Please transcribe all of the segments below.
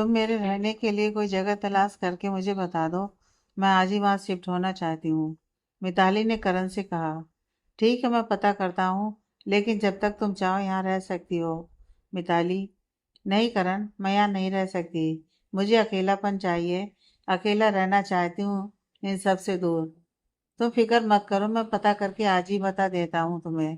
तुम मेरे रहने के लिए कोई जगह तलाश करके मुझे बता दो। मैं आज ही वहाँ शिफ्ट होना चाहती हूँ। मिताली ने करण से कहा। ठीक है, मैं पता करता हूँ, लेकिन जब तक तुम चाहो यहाँ रह सकती हो। मिताली। नहीं करण, मैं यहाँ नहीं रह सकती। मुझे अकेलापन चाहिए। अकेला रहना चाहती हूँ, इन सब से दूर। तुम फिक्र मत करो, मैं पता करके आज ही बता देता हूँ तुम्हें।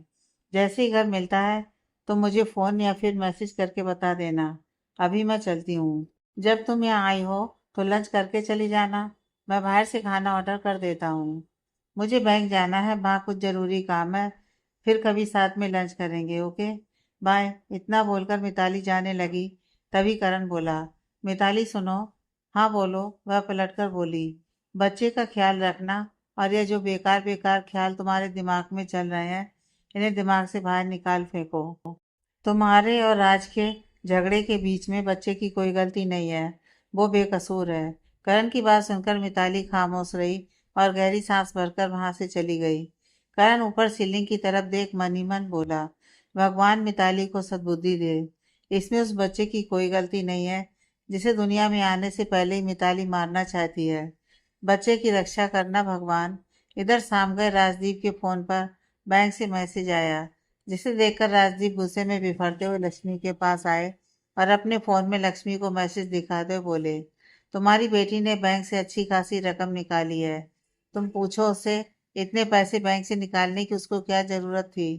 जैसे ही घर मिलता है तो मुझे फ़ोन या फिर मैसेज करके बता देना। अभी मैं चलती हूँ। जब तुम यहाँ आई हो तो लंच करके चली जाना। मैं बाहर से खाना ऑर्डर कर देता हूँ। मुझे बैंक जाना है, वहाँ कुछ ज़रूरी काम है। फिर कभी साथ में लंच करेंगे, ओके। बाय। इतना बोलकर मिताली जाने लगी। तभी करण बोला। मिताली सुनो। हाँ बोलो, वह पलटकर बोली। बच्चे का ख्याल रखना, और ये जो बेकार बेकार ख्याल तुम्हारे दिमाग में चल रहे हैं, इन्हें दिमाग से बाहर निकाल फेंको। तुम्हारे और राज के झगड़े के बीच में बच्चे की कोई गलती नहीं है। वो बेकसूर है। करण की बात सुनकर मिताली खामोश रही और गहरी सांस भरकर वहां से चली गई। करण ऊपर सीलिंग की तरफ देख मन ही मन बोला, भगवान मिताली को सद्बुद्धि दे। इसमें उस बच्चे की कोई गलती नहीं है जिसे दुनिया में आने से पहले ही मिताली मारना चाहती है। बच्चे की रक्षा करना भगवान। इधर शाम गए राजदीप के फोन पर बैंक से मैसेज आया, जिसे देखकर राजदीप गुस्से में बिफरते हुए लक्ष्मी के पास आए और अपने फोन में लक्ष्मी को मैसेज दिखाते हुए बोले, तुम्हारी बेटी ने बैंक से अच्छी खासी रकम निकाली है। तुम पूछो उससे, इतने पैसे बैंक से निकालने की उसको क्या जरूरत थी।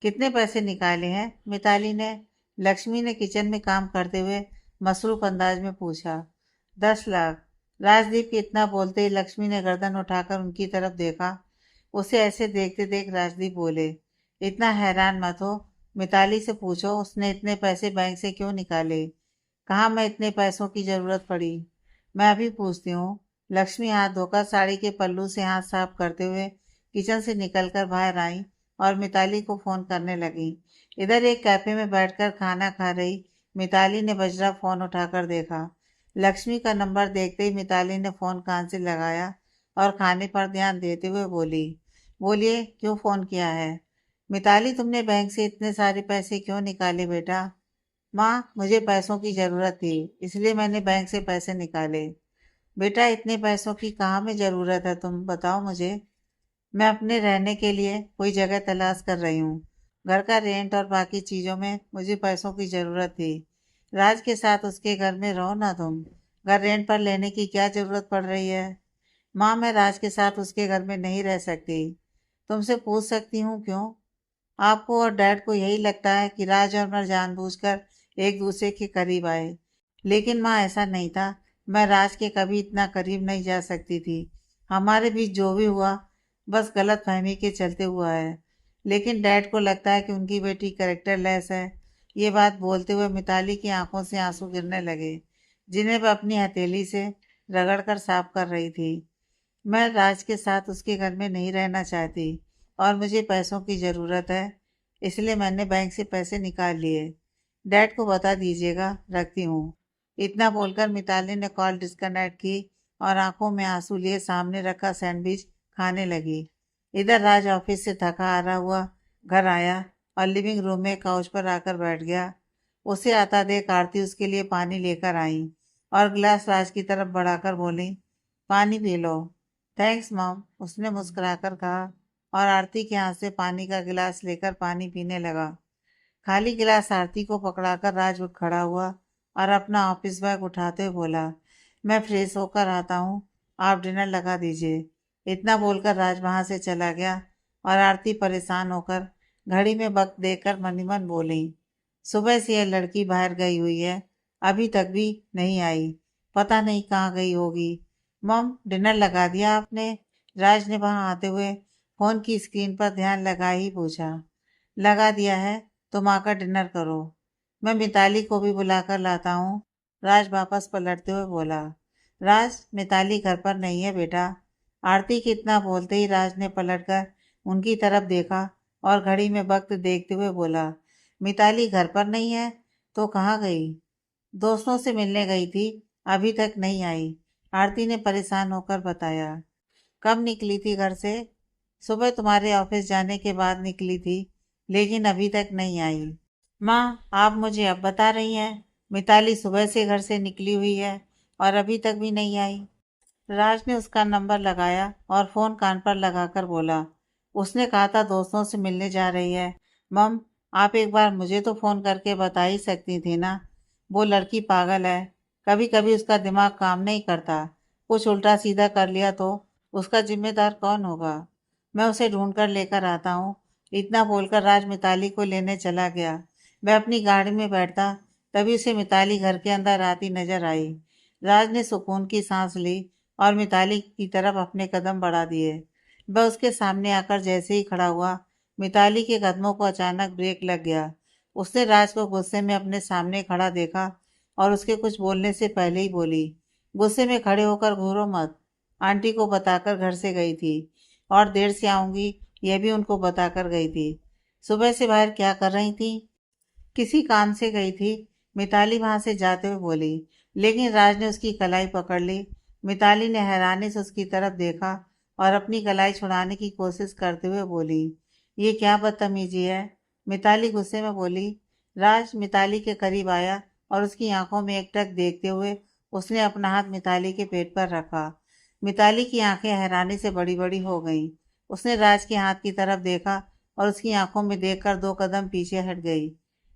कितने पैसे निकाले हैं? मिताली ने लक्ष्मी ने किचन में काम करते हुए मसरूफ अंदाज में पूछा। 10 लाख। राजदीप के इतना बोलते ही लक्ष्मी ने गर्दन उठाकर उनकी तरफ देखा। उसे ऐसे देखते देख राजदीप बोले, इतना हैरान मत हो। मिताली से पूछो उसने इतने पैसे बैंक से क्यों निकाले। कहाँ मैं इतने पैसों की जरूरत पड़ी। मैं अभी पूछती हूँ। लक्ष्मी हाथ धोकर साड़ी के पल्लू से हाथ साफ करते हुए किचन से निकलकर बाहर आई और मिताली को फोन करने लगी। इधर एक कैफे में बैठकर खाना खा रही मिताली ने बजरा फोन उठाकर देखा। लक्ष्मी का नंबर देखते ही मिताली ने फोन कान से लगाया और खाने पर ध्यान देते हुए बोली, बोलिए क्यों फोन किया है। मिताली, तुमने बैंक से इतने सारे पैसे क्यों निकाले बेटा। माँ, मुझे पैसों की जरूरत थी, इसलिए मैंने बैंक से पैसे निकाले। बेटा, इतने पैसों की कहाँ में जरूरत है, तुम बताओ मुझे। मैं अपने रहने के लिए कोई जगह तलाश कर रही हूँ। घर का रेंट और बाकी चीज़ों में मुझे पैसों की ज़रूरत थी। राज के साथ उसके घर में रहो ना तुम। घर रेंट पर लेने की क्या ज़रूरत पड़ रही है। माँ, मैं राज के साथ उसके घर में नहीं रह सकती। तुमसे पूछ सकती हूँ क्यों? आपको और डैड को यही लगता है कि राज और मैं जानबूझकर एक दूसरे के करीब आए, लेकिन माँ ऐसा नहीं था। मैं राज के कभी इतना करीब नहीं जा सकती थी। हमारे बीच जो भी हुआ बस गलत फहमी के चलते हुआ है। लेकिन डैड को लगता है कि उनकी बेटी कैरेक्टर लेस है। ये बात बोलते हुए मिताली की आंखों से आंसू गिरने लगे, जिन्हें वह अपनी हथेली से रगड़कर साफ कर रही थी। मैं राज के साथ उसके घर में नहीं रहना चाहती, और मुझे पैसों की ज़रूरत है, इसलिए मैंने बैंक से पैसे निकाल लिए। डैड को बता दीजिएगा, रखती हूँ। इतना बोलकर मिताली ने कॉल डिस्कनेक्ट की और आंखों में आंसू लिए सामने रखा सैंडविच खाने लगी। इधर राज ऑफिस से थका हारा हुआ घर आया और लिविंग रूम में काउच पर आकर बैठ गया। उसे आता देख आरती उसके लिए पानी लेकर आई और गिलास राज की तरफ बढ़ाकर बोली, पानी पी लो। थैंक्स मॉम, उसने मुस्कुराकर कहा और आरती के हाथ से पानी का गिलास लेकर पानी पीने लगा। खाली गिलास आरती को पकड़ाकर राज उठ खड़ा हुआ और अपना ऑफिस बैग उठाते हुए बोला, मैं फ्रेश होकर आता हूँ, आप डिनर लगा दीजिए। इतना बोलकर राज वहां से चला गया और आरती परेशान होकर घड़ी में वक्त देखकर मन ही मन बोली, सुबह से यह लड़की बाहर गई हुई है, अभी तक भी नहीं आई। पता नहीं कहाँ गई होगी। मॉम, डिनर लगा दिया आपने? राज ने वहां आते हुए फोन की स्क्रीन पर ध्यान लगाए ही पूछा। लगा दिया है, तुम आकर डिनर करो। मैं मिताली को भी बुलाकर लाता हूँ, राज वापस पलटते हुए बोला। राज, मिताली घर पर नहीं है बेटा। आरती के इतना बोलते ही राज ने पलटकर उनकी तरफ देखा और घड़ी में वक्त देखते हुए बोला, मिताली घर पर नहीं है तो कहाँ गई? दोस्तों से मिलने गई थी, अभी तक नहीं आई, आरती ने परेशान होकर बताया। कब निकली थी घर से? सुबह तुम्हारे ऑफिस जाने के बाद निकली थी, लेकिन अभी तक नहीं आई। माँ, आप मुझे अब बता रही हैं? मिताली सुबह से घर से निकली हुई है और अभी तक भी नहीं आई। राज ने उसका नंबर लगाया और फोन कान पर लगाकर बोला। उसने कहा था दोस्तों से मिलने जा रही है। मम, आप एक बार मुझे तो फोन करके बता ही सकती थी ना। वो लड़की पागल है, कभी कभी उसका दिमाग काम नहीं करता। कुछ उल्टा सीधा कर लिया तो उसका जिम्मेदार कौन होगा? मैं उसे ढूंढ कर लेकर आता हूँ। इतना बोलकर राज मिताली को लेने चला गया। वह अपनी गाड़ी में बैठता, तभी उसे मिताली घर के अंदर आती नजर आई। राज ने सुकून की सांस ली और मिताली की तरफ अपने कदम बढ़ा दिए। वह उसके सामने आकर जैसे ही खड़ा हुआ, मिताली के कदमों को अचानक ब्रेक लग गया। उसने राज को गुस्से में अपने सामने खड़ा देखा और उसके कुछ बोलने से पहले ही बोली, गुस्से में खड़े होकर घूरो मत। आंटी को बताकर घर से गई थी और देर से आऊंगी यह भी उनको बताकर गई थी। सुबह से बाहर क्या कर रही थी? किसी काम से गई थी, मिताली वहां से जाते हुए बोली। लेकिन राज ने उसकी कलाई पकड़ ली। मिताली ने हैरानी से उसकी तरफ देखा और अपनी कलाई छुड़ाने की कोशिश करते हुए बोली, ये क्या बदतमीजी है? मिताली गुस्से में बोली। राज मिताली के करीब आया और उसकी आंखों में एकटक देखते हुए उसने अपना हाथ मिताली के पेट पर रखा। मिताली की आंखें हैरानी से बड़ी बड़ी हो गईं। उसने राज के हाथ की तरफ देखा और उसकी आंखों में देखकर 2 कदम पीछे हट गई।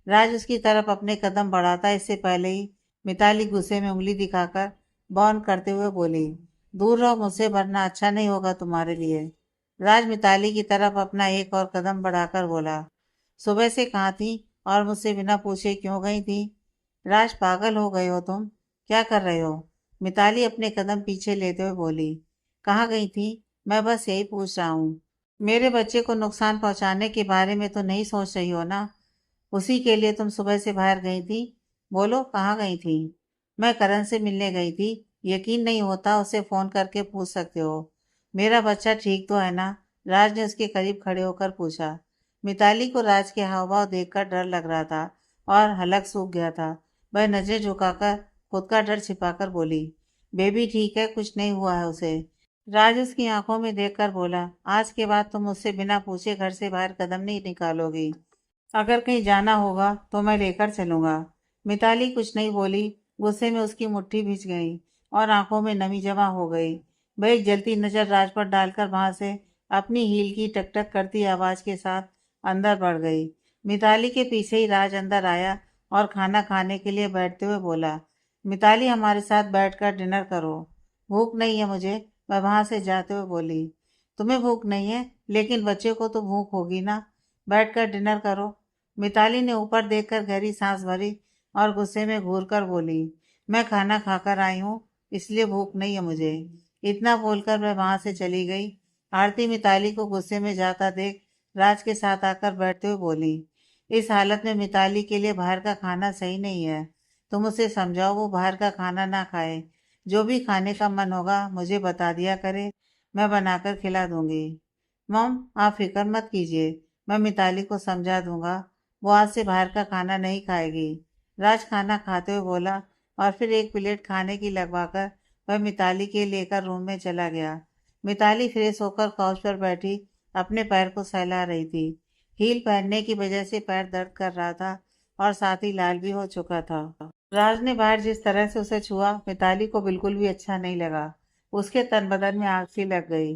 राज उसकी तरफ अपने कदम बढ़ाता इससे पहले ही मिताली गुस्से में उंगली दिखाकर बॉर्न करते हुए बोली, दूर रहो मुझसे, वरना अच्छा नहीं होगा तुम्हारे लिए। राज मिताली की तरफ अपना एक और कदम बढ़ाकर बोला, सुबह से कहाँ थी और मुझसे बिना पूछे क्यों गई थी? राज, पागल हो गए हो तुम? क्या कर रहे हो? मिताली अपने कदम पीछे लेते हुए बोली, कहाँ गई थी? मैं बस यही पूछ रहा हूँ। मेरे बच्चे को नुकसान पहुंचाने के बारे में तो नहीं सोच रही हो ना? उसी के लिए तुम सुबह से बाहर गई थी? बोलो, कहाँ गई थी? मैं करण से मिलने गई थी। यकीन नहीं होता उसे फोन करके पूछ सकते हो। मेरा बच्चा ठीक तो है ना? राज ने उसके करीब खड़े होकर पूछा। मिताली को राज के हाव भाव देखकर डर लग रहा था और हलक सूख गया था। वह नजरें झुकाकर खुद का डर छिपाकर बोली, बेबी ठीक है, कुछ नहीं हुआ है उसे। राज उसकी आंखों में देखकर बोला, आज के बाद तुम मुझसे बिना पूछे घर से बाहर कदम नहीं निकालोगी। अगर कहीं जाना होगा तो मैं लेकर चलूंगा। मिताली कुछ नहीं बोली। गुस्से में उसकी मुट्ठी भिज गई और आंखों में नमी जमा हो गई। वह एक जलती नजर राज पर डालकर वहां से अपनी हील की टकटक करती आवाज के साथ अंदर बढ़ गई। मिताली के पीछे ही राज अंदर आया और खाना खाने के लिए बैठते हुए बोला, मिताली, हमारे साथ बैठकर डिनर करो। भूख नहीं है मुझे, मैं वहां से जाते हुए बोली। तुम्हें भूख नहीं है, लेकिन बच्चे को तो भूख होगी ना। बैठकर डिनर करो। मिताली ने ऊपर देखकर गहरी सांस भरी और गुस्से में घूरकर बोली, मैं खाना खाकर आई हूँ, इसलिए भूख नहीं है मुझे। इतना बोलकर वह वहां से चली गई। आरती मिताली को गुस्से में जाता देख राज के साथ आकर बैठते हुए बोली, इस हालत में मिताली के लिए बाहर का खाना सही नहीं है। तुम उसे समझाओ वो बाहर का खाना ना खाए। जो भी खाने का मन होगा मुझे बता दिया करे, मैं बनाकर खिला दूंगी। मॉम, आप फिक्र मत कीजिए, मैं मिताली को समझा दूंगा। वो आज से बाहर का खाना नहीं खाएगी। राज खाना खाते हुए बोला और फिर एक प्लेट खाने की लगवाकर वह मिताली के लेकर रूम में चला गया। मिताली फ्रेश होकर काउच पर बैठी अपने पैर को सहला रही थी। हील पहनने की वजह से पैर दर्द कर रहा था और साथ ही लाल भी हो चुका था। राज ने बाहर जिस तरह से उसे छुआ, मिताली को बिल्कुल भी अच्छा नहीं लगा। उसके तन बदन में आग सी लग गई।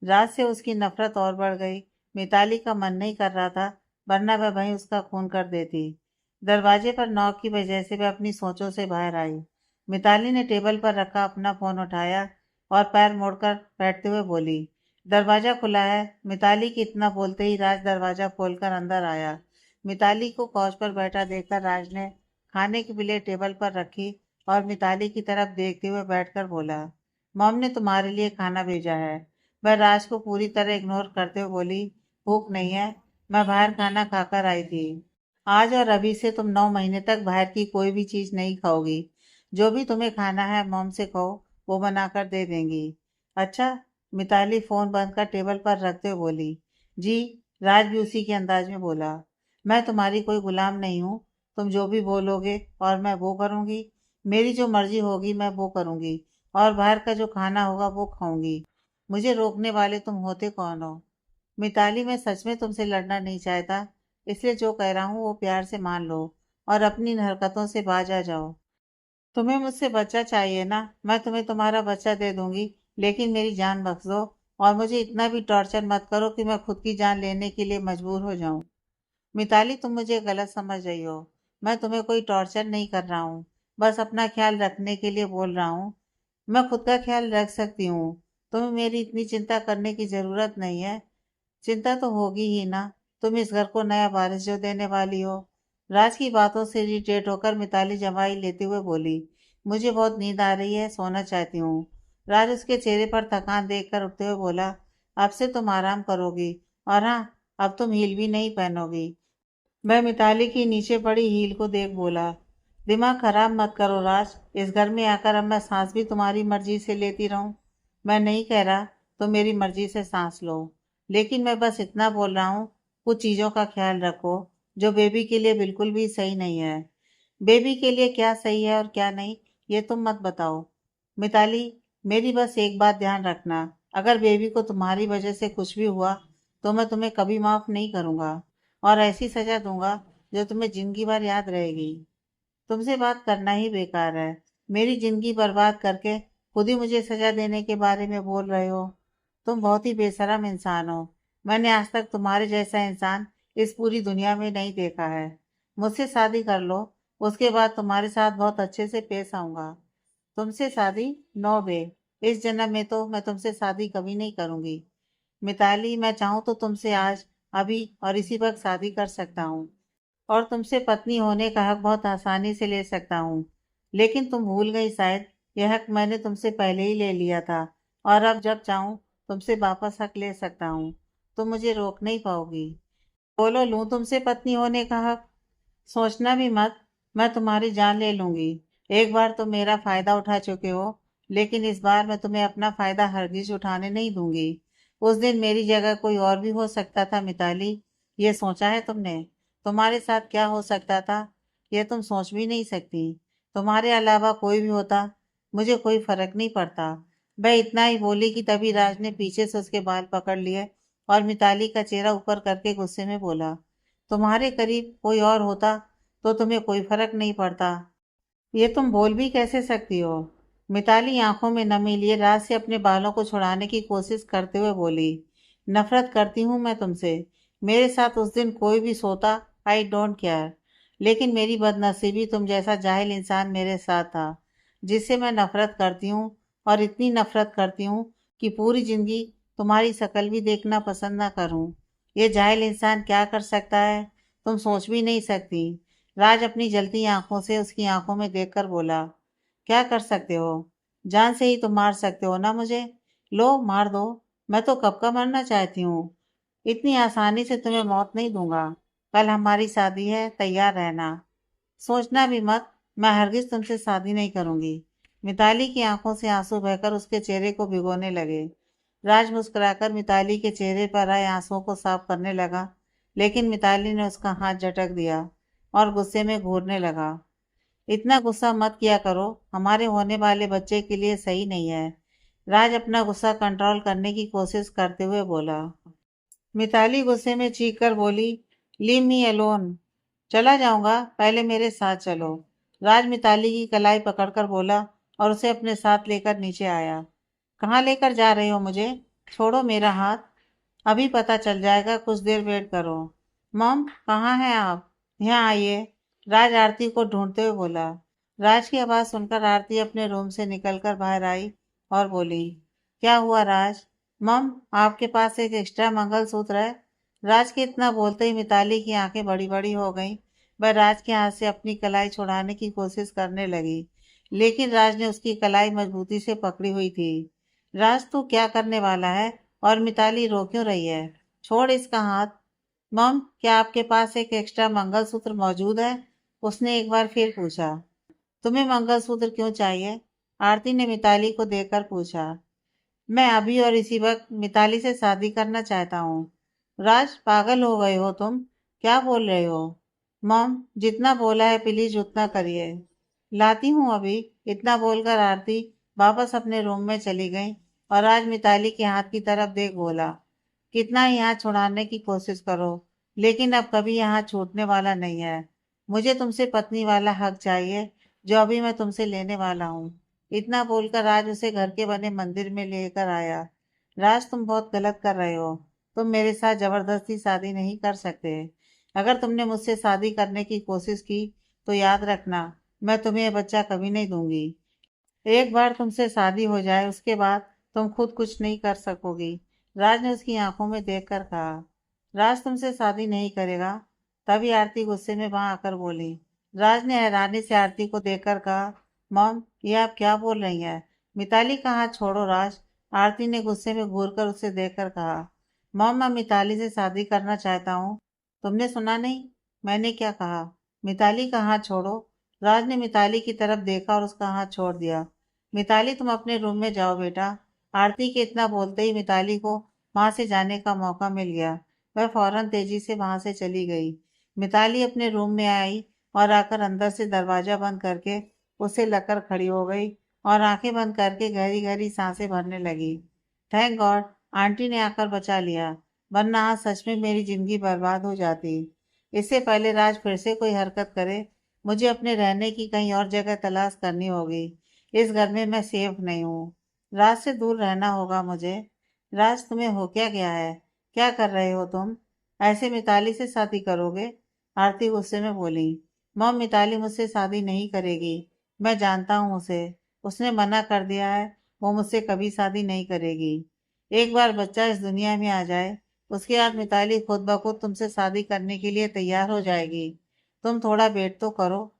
राज से उसकी नफरत और बढ़ गई। मिताली का मन नहीं कर रहा था, वरना वह वहीं उसका खून कर देती। दरवाजे पर नॉक की वजह से वह अपनी सोचों से बाहर आई। मिताली ने टेबल पर रखा अपना फोन उठाया और पैर मोड़कर बैठते हुए बोली, दरवाजा खुला है। मिताली के इतना बोलते ही राज दरवाजा खोलकर अंदर आया। मिताली को कौच पर बैठा देखकर राज ने खाने की प्लेट टेबल पर रखी और मिताली की तरफ देखते हुए बैठकर बोला, मॉम ने तुम्हारे लिए खाना भेजा है। वह राज को पूरी तरह इग्नोर करते हुए बोली, भूख नहीं है, मैं बाहर खाना खाकर आई थी। आज और अभी से तुम 9 महीने तक बाहर की कोई भी चीज नहीं खाओगी। जो भी तुम्हें खाना है मॉम से कहो, वो बनाकर दे देंगी। अच्छा? मिताली फोन बंद कर टेबल पर रखते हुए बोली, जी। राज भी उसी के अंदाज में बोला, मैं तुम्हारी कोई गुलाम नहीं हूँ। तुम जो भी बोलोगे और मैं वो करूँगी। मेरी जो मर्जी होगी मैं वो करूँगी और बाहर का जो खाना होगा वो खाऊंगी। मुझे रोकने वाले तुम होते कौन हो? मिताली, मैं सच में तुमसे लड़ना नहीं चाहता, इसलिए जो कह रहा हूँ वो प्यार से मान लो। और अपनी इन हरकतों से बाज आ जाओ। तुम्हें मुझसे बच्चा चाहिए ना, मैं तुम्हें तुम्हारा बच्चा दे दूंगी, लेकिन मेरी जान बख्श दो। और मुझे इतना भी टॉर्चर मत करो कि मैं खुद की जान लेने के लिए मजबूर हो जाऊं। मिताली, तुम मुझे गलत समझ रही हो। मैं तुम्हें कोई टॉर्चर नहीं कर रहा हूँ, बस अपना ख्याल रखने के लिए बोल रहा हूँ। मैं खुद का ख्याल रख सकती हूँ। तुम्हें मेरी इतनी चिंता करने की जरूरत नहीं है। चिंता तो होगी ही ना, तुम इस घर को नया वारिस जो देने वाली हो। राज की बातों से इरिटेट होकर मिताली जवाई लेते हुए बोली, मुझे बहुत नींद आ रही है, सोना चाहती हूँ। राज उसके चेहरे पर थकान देखकर उठते हुए बोला, अब से तुम आराम करोगी, और हाँ, अब तुम हील भी नहीं पहनोगी। वह मिताली की नीचे पड़ी हील को देख बोला, दिमाग खराब मत करो राज, इस घर में आकर अब मैं सांस भी तुम्हारी मर्जी से लेती रहूं। मैं नहीं कह रहा तो मेरी मर्जी से सांस लो, लेकिन मैं बस इतना बोल रहा हूँ, कुछ चीज़ों का ख्याल रखो जो बेबी के लिए बिल्कुल भी सही नहीं है। बेबी के लिए क्या सही है और क्या नहीं, ये तुम मत बताओ। मिताली, मेरी बस एक बात ध्यान रखना, अगर बेबी को तुम्हारी वजह से कुछ भी हुआ तो मैं तुम्हें कभी माफ़ नहीं करूँगा, और ऐसी सज़ा दूंगा जो तुम्हें जिंदगी भर याद रहेगी। तुमसे बात करना ही बेकार है। मेरी जिंदगी बर्बाद करके खुद ही मुझे सजा देने के बारे में बोल रहे हो। तुम बहुत ही बेशरम इंसान हो। मैंने आज तक तुम्हारे जैसा इंसान इस पूरी दुनिया में नहीं देखा है। मुझसे शादी कर लो, उसके बाद तुम्हारे साथ बहुत अच्छे से पेश आऊंगा। तुमसे शादी? नो वे। इस जन्म में तो मैं तुमसे शादी कभी नहीं करूंगी। मिताली, मैं चाहूँ तो तुमसे आज, अभी और इसी वक्त शादी कर सकता हूँ, और तुमसे पत्नी होने का हक बहुत आसानी से ले सकता हूँ। लेकिन तुम भूल गई शायद, यह हक मैंने तुमसे पहले ही ले लिया था, और अब जब चाहूँ तुमसे वापस हक ले सकता हूँ। तुम मुझे रोक नहीं पाओगी। बोलो, लूँ तुमसे पत्नी होने का हक? सोचना भी मत, मैं तुम्हारी जान ले लूंगी। एक बार तुम मेरा फायदा उठा चुके हो, लेकिन इस बार मैं तुम्हें अपना फायदा हरगिज उठाने नहीं दूंगी। उस दिन मेरी जगह कोई और भी हो सकता था मिताली, ये सोचा है तुमने? तुम्हारे साथ क्या हो सकता था, ये तुम सोच भी नहीं सकती। तुम्हारे अलावा कोई भी होता, मुझे कोई फर्क नहीं पड़ता। वह इतना ही बोली कि तभी राज ने पीछे से उसके बाल पकड़ लिए और मिताली का चेहरा ऊपर करके गुस्से में बोला, तुम्हारे करीब कोई और होता तो तुम्हें कोई फर्क नहीं पड़ता। ये तुम बोल भी कैसे सकती हो? मिताली आंखों में नमी लिए राज से अपने बालों को छुड़ाने की कोशिश करते हुए बोली, नफरत करती हूँ मैं तुमसे। मेरे साथ उस दिन कोई भी सोता, आई डोंट केयर, लेकिन मेरी बदनसीबी तुम जैसा जाहिल इंसान मेरे साथ था, जिससे मैं नफरत करती हूँ, और इतनी नफरत करती हूँ कि पूरी जिंदगी तुम्हारी शक्ल भी देखना पसंद ना करूँ। ये जाहिल इंसान क्या कर सकता है, तुम सोच भी नहीं सकती। राज अपनी जलती आंखों से उसकी आंखों में देखकर बोला, क्या कर सकते हो? जान से ही तो मार सकते हो ना मुझे। लो, मार दो, मैं तो कब का मरना चाहती हूँ। इतनी आसानी से तुम्हें मौत नहीं दूंगा। कल हमारी शादी है, तैयार रहना। सोचना भी मत, मैं हरगिज तुमसे शादी नहीं करूंगी। मिताली की आंखों से आंसू बहकर उसके चेहरे को भिगोने लगे। राज मुस्कुराकर मिताली के चेहरे पर आए आंसुओं को साफ करने लगा, लेकिन मिताली ने उसका हाथ झटक दिया और गुस्से में घूरने लगा। इतना गुस्सा मत किया करो, हमारे होने वाले बच्चे के लिए सही नहीं है। राज अपना गुस्सा कंट्रोल करने की कोशिश करते हुए बोला। मिताली गुस्से में चीख कर बोली, लीव मी अलोन। चला जाऊंगा, पहले मेरे साथ चलो। राज मिताली की कलाई पकड़कर बोला और उसे अपने साथ लेकर नीचे आया। कहाँ लेकर जा रहे हो मुझे? छोड़ो मेरा हाथ, अभी पता चल जाएगा, कुछ देर वेट करो। मॉम, कहाँ हैं आप? यहाँ आइए, राज आरती को ढूंढते हुए बोला। राज की आवाज़ सुनकर आरती अपने रूम से निकलकर बाहर आई और बोली, क्या हुआ राज? मॉम, आपके पास एक एक्स्ट्रा मंगलसूत्र है। राज के इतना बोलते ही मिताली की आंखें बड़ी बड़ी हो गईं। वह राज के हाथ से अपनी कलाई छुड़ाने की कोशिश करने लगी, लेकिन राज ने उसकी कलाई मजबूती से पकड़ी हुई थी। राज, तू क्या करने वाला है? और मिताली रो क्यों रही है? छोड़ इसका हाथ। मॉम, क्या आपके पास एक एक्स्ट्रा मंगलसूत्र मौजूद है? उसने एक बार फिर पूछा। तुम्हें मंगलसूत्र क्यों चाहिए? आरती ने मिताली को देखकर पूछा। मैं अभी और इसी वक्त मिताली से शादी करना चाहता हूँ। राज, पागल हो गए हो तुम? क्या बोल रहे हो? मॉम, जितना बोला है प्लीज उतना करिए। लाती हूँ अभी। इतना बोलकर आरती वापस अपने रूम में चली गई और आज मिताली के हाथ की तरफ देख बोला, कितना ही हाथ छुड़ाने की कोशिश करो, लेकिन अब कभी यहाँ छूटने वाला नहीं है। मुझे तुमसे पत्नी वाला हक चाहिए जो अभी मैं तुमसे लेने वाला हूँ। इतना बोलकर राज उसे घर के बने मंदिर में लेकर आया। राज, तुम बहुत गलत कर रहे हो। तुम मेरे साथ जबरदस्ती शादी नहीं कर सकते। अगर तुमने मुझसे शादी करने की कोशिश की तो याद रखना, मैं तुम्हें यह बच्चा कभी नहीं दूंगी। एक बार तुमसे शादी हो जाए उसके बाद तुम खुद कुछ नहीं कर सकोगी। राज ने उसकी आंखों में देखकर कहा। राज तुमसे शादी नहीं करेगा। तभी आरती गुस्से में वहां आकर बोली। राज ने हैरानी से आरती को देखकर कहा, मॉम, ये आप क्या बोल रही हैं? मिताली का हाथ छोड़ो राज। आरती ने गुस्से में घूरकर उसे देखकर कहा। मॉम, मैं मिताली से शादी करना चाहता हूँ। तुमने सुना नहीं? मैंने क्या कहा? मिताली का हाथ छोड़ो। राज ने मिताली की तरफ देखा और उसका हाथ छोड़ दिया। मिताली, तुम अपने रूम में जाओ बेटा। आरती के इतना बोलते ही मिताली को वहां से जाने का मौका मिल गया। वह फौरन तेजी से वहां से चली गई। मिताली अपने रूम में आई और आकर अंदर से दरवाजा बंद करके उसे लगकर खड़ी हो गई और आंखें बंद करके गहरी गहरी सांसें भरने लगी। थैंक गॉड, आंटी ने आकर बचा लिया, वरना आज सच में मेरी जिंदगी बर्बाद हो जाती। इससे पहले राज फिर से कोई हरकत करे, मुझे अपने रहने की कहीं और जगह तलाश करनी होगी। इस घर में मैं सेफ नहीं हूँ। राज से दूर रहना होगा मुझे। राज, तुम्हें हो क्या गया है? क्या कर रहे हो तुम? ऐसे मिताली से शादी करोगे? आरती गुस्से में बोली। मॉम, मिताली मुझसे शादी नहीं करेगी। मैं जानता हूँ उसे। उसने मना कर दिया है। वो मुझसे कभी शादी नहीं करेगी। एक बार बच्चा इस दुनिया में आ जाए उसके बाद मिताली खुद ब खुद तुमसे शादी करने के लिए तैयार हो जाएगी। तुम थोड़ा वेट तो करो।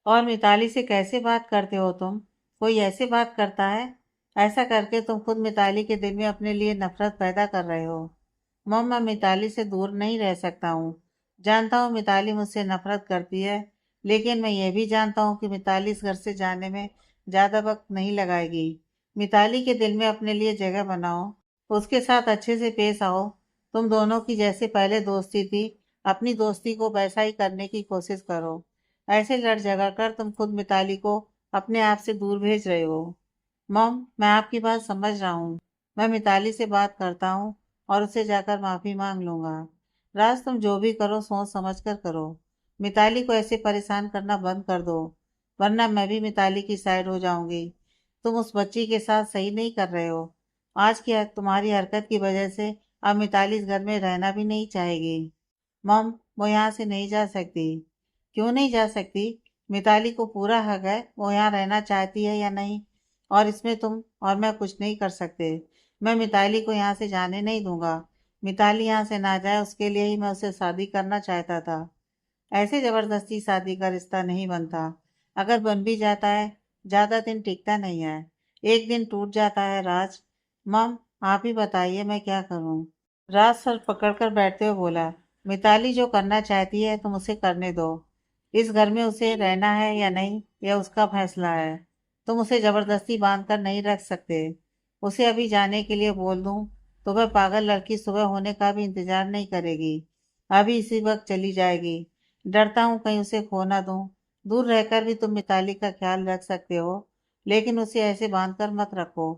और मिताली से कैसे बात करते हो तुम? कोई ऐसे बात करता है? ऐसा करके तुम खुद मिताली के दिल में अपने लिए नफरत पैदा कर रहे हो। मम, मैं मिताली से दूर नहीं रह सकता हूँ। जानता हूँ मिताली मुझसे नफरत करती है, लेकिन मैं ये भी जानता हूँ कि मिताली इस घर से जाने में ज़्यादा वक्त नहीं लगाएगी। मिताली के दिल में अपने लिए जगह बनाओ, उसके साथ अच्छे से पेश आओ। तुम दोनों की जैसे पहले दोस्ती थी, अपनी दोस्ती को वैसा ही करने की कोशिश करो। ऐसे लड़ झगड़ कर तुम खुद मिताली को अपने आप से दूर भेज रहे हो। मॉम, मैं आपकी बात समझ रहा हूँ। मैं मिताली से बात करता हूँ और उससे जाकर माफी मांग लूंगा। राज, तुम जो भी करो सोच समझ कर करो। मिताली को ऐसे परेशान करना बंद कर दो, वरना मैं भी मिताली की साइड हो जाऊंगी। तुम उस बच्ची के साथ सही नहीं कर रहे हो। आज की तुम्हारी हरकत की वजह से अब मिताली इस घर में रहना भी नहीं चाहेगी। मॉम, वो यहाँ से नहीं जा सकती। क्यों नहीं जा सकती? मिताली को पूरा हक है वो यहाँ रहना चाहती है या नहीं, और इसमें तुम और मैं कुछ नहीं कर सकते। मैं मिताली को यहाँ से जाने नहीं दूंगा। मिताली यहाँ से ना जाए उसके लिए ही मैं उससे शादी करना चाहता था। ऐसे जबरदस्ती शादी का रिश्ता नहीं बनता। अगर बन भी जाता है ज्यादा दिन टिकता नहीं है, एक दिन टूट जाता है। राज, मम, आप ही बताइए मैं क्या करूं? राज सर पकड़कर बैठते हुए बोला। मिताली जो करना चाहती है तुम उसे करने दो। इस घर में उसे रहना है या नहीं यह उसका फैसला है। तुम उसे जबरदस्ती बांध कर नहीं रख सकते। उसे अभी जाने के लिए बोल दूं तो वह पागल लड़की सुबह होने का भी इंतजार नहीं करेगी, अभी इसी वक्त चली जाएगी। डरता हूँ कहीं उसे खो ना दूं। दूर रहकर भी तुम मिताली का ख्याल रख सकते हो, लेकिन उसे ऐसे बांध कर मत रखो।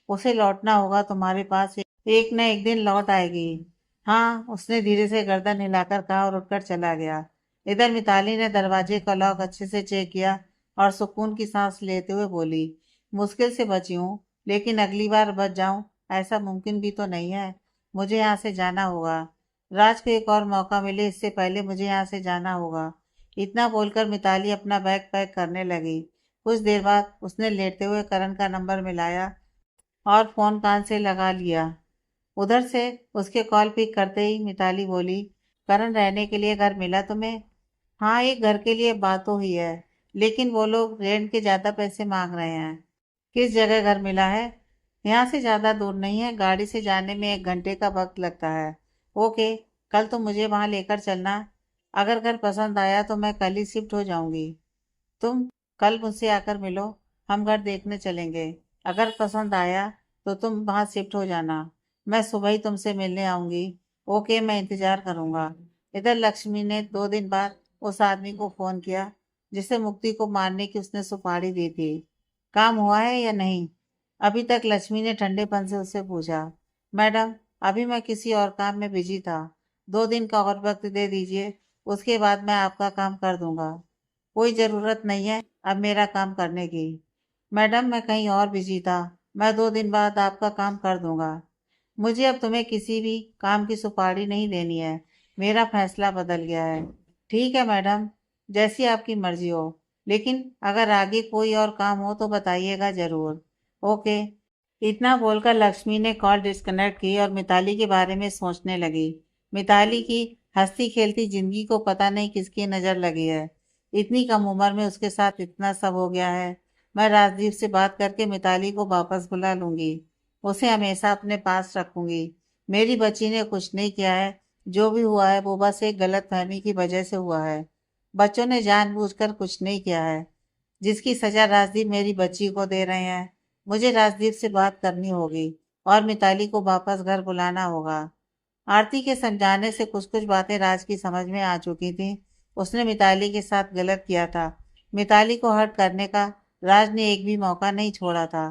उसे लौटना होगा तुम्हारे पास, एक न एक दिन लौट आएगी। हाँ, उसने धीरे से गर्दन हिलाकर कहा और उठकर चला गया। इधर मिताली ने दरवाजे का लॉक अच्छे से चेक किया और सुकून की सांस लेते हुए बोली, मुश्किल से बची हूँ, लेकिन अगली बार बच जाऊं ऐसा मुमकिन भी तो नहीं है। मुझे यहाँ से जाना होगा। राज को एक और मौका मिले इससे पहले मुझे यहाँ से जाना होगा। इतना बोलकर मिताली अपना बैग पैक करने लगी। कुछ देर बाद उसने लेटते हुए करण का नंबर मिलाया और फोन कान से लगा लिया। उधर से उसके कॉल पिक करते ही मिताली बोली, करण, रहने के लिए घर मिला तुम्हें? हाँ, एक घर के लिए बात तो हुई है, लेकिन वो लोग रेंट के ज्यादा पैसे मांग रहे हैं। किस जगह घर मिला है? यहाँ से ज्यादा दूर नहीं है, गाड़ी से जाने में 1 घंटे का वक्त लगता है। ओके, कल तुम मुझे वहां लेकर चलना। अगर घर पसंद आया तो मैं कल ही शिफ्ट हो जाऊंगी। तुम कल मुझसे आकर मिलो, हम घर देखने चलेंगे। अगर पसंद आया तो तुम वहां शिफ्ट हो जाना। मैं सुबह ही तुमसे मिलने आऊंगी। ओके, मैं इंतजार करूंगा। इधर लक्ष्मी ने 2 दिन बाद उस आदमी को फोन किया जिसे मुक्ति को मारने की उसने सुपारी दी थी। काम हुआ है या नहीं? अभी तक, लक्ष्मी ने ठंडेपन से उससे पूछा। मैडम, अभी मैं किसी और काम में बिजी था। 2 दिन का और वक्त दे दीजिए, उसके बाद मैं आपका काम कर दूंगा। कोई ज़रूरत नहीं है अब मेरा काम करने की। मैडम मैं कहीं और बिजी था। मैं 2 दिन बाद आपका काम कर दूंगा। मुझे अब तुम्हें किसी भी काम की सुपारी नहीं देनी है। मेरा फैसला बदल गया है। ठीक है मैडम, जैसी आपकी मर्जी हो। लेकिन अगर आगे कोई और काम हो तो बताइएगा ज़रूर। ओके। इतना बोलकर लक्ष्मी ने कॉल डिस्कनेक्ट की और मिताली के बारे में सोचने लगी। मिताली की हंसती खेलती जिंदगी को पता नहीं किसकी नज़र लगी है। इतनी कम उम्र में उसके साथ इतना सब हो गया है। मैं राजदीप से बात करके मिताली को वापस बुला लूंगी। उसे हमेशा अपने पास रखूंगी। मेरी बच्ची ने कुछ नहीं किया है। जो भी हुआ है वो बस एक गलत फहमी की वजह से हुआ है। बच्चों ने जानबूझकर कुछ नहीं किया है। जिसकी सजा राजदीप मेरी बच्ची को दे रहे हैं। मुझे राजदीप से बात करनी होगी और मिताली को वापस घर बुलाना होगा। आरती के समझाने से कुछ कुछ बातें राज की समझ में आ चुकी थी। उसने मिताली के साथ गलत किया था। मिताली को हर्ट करने का राज ने एक भी मौका नहीं छोड़ा था।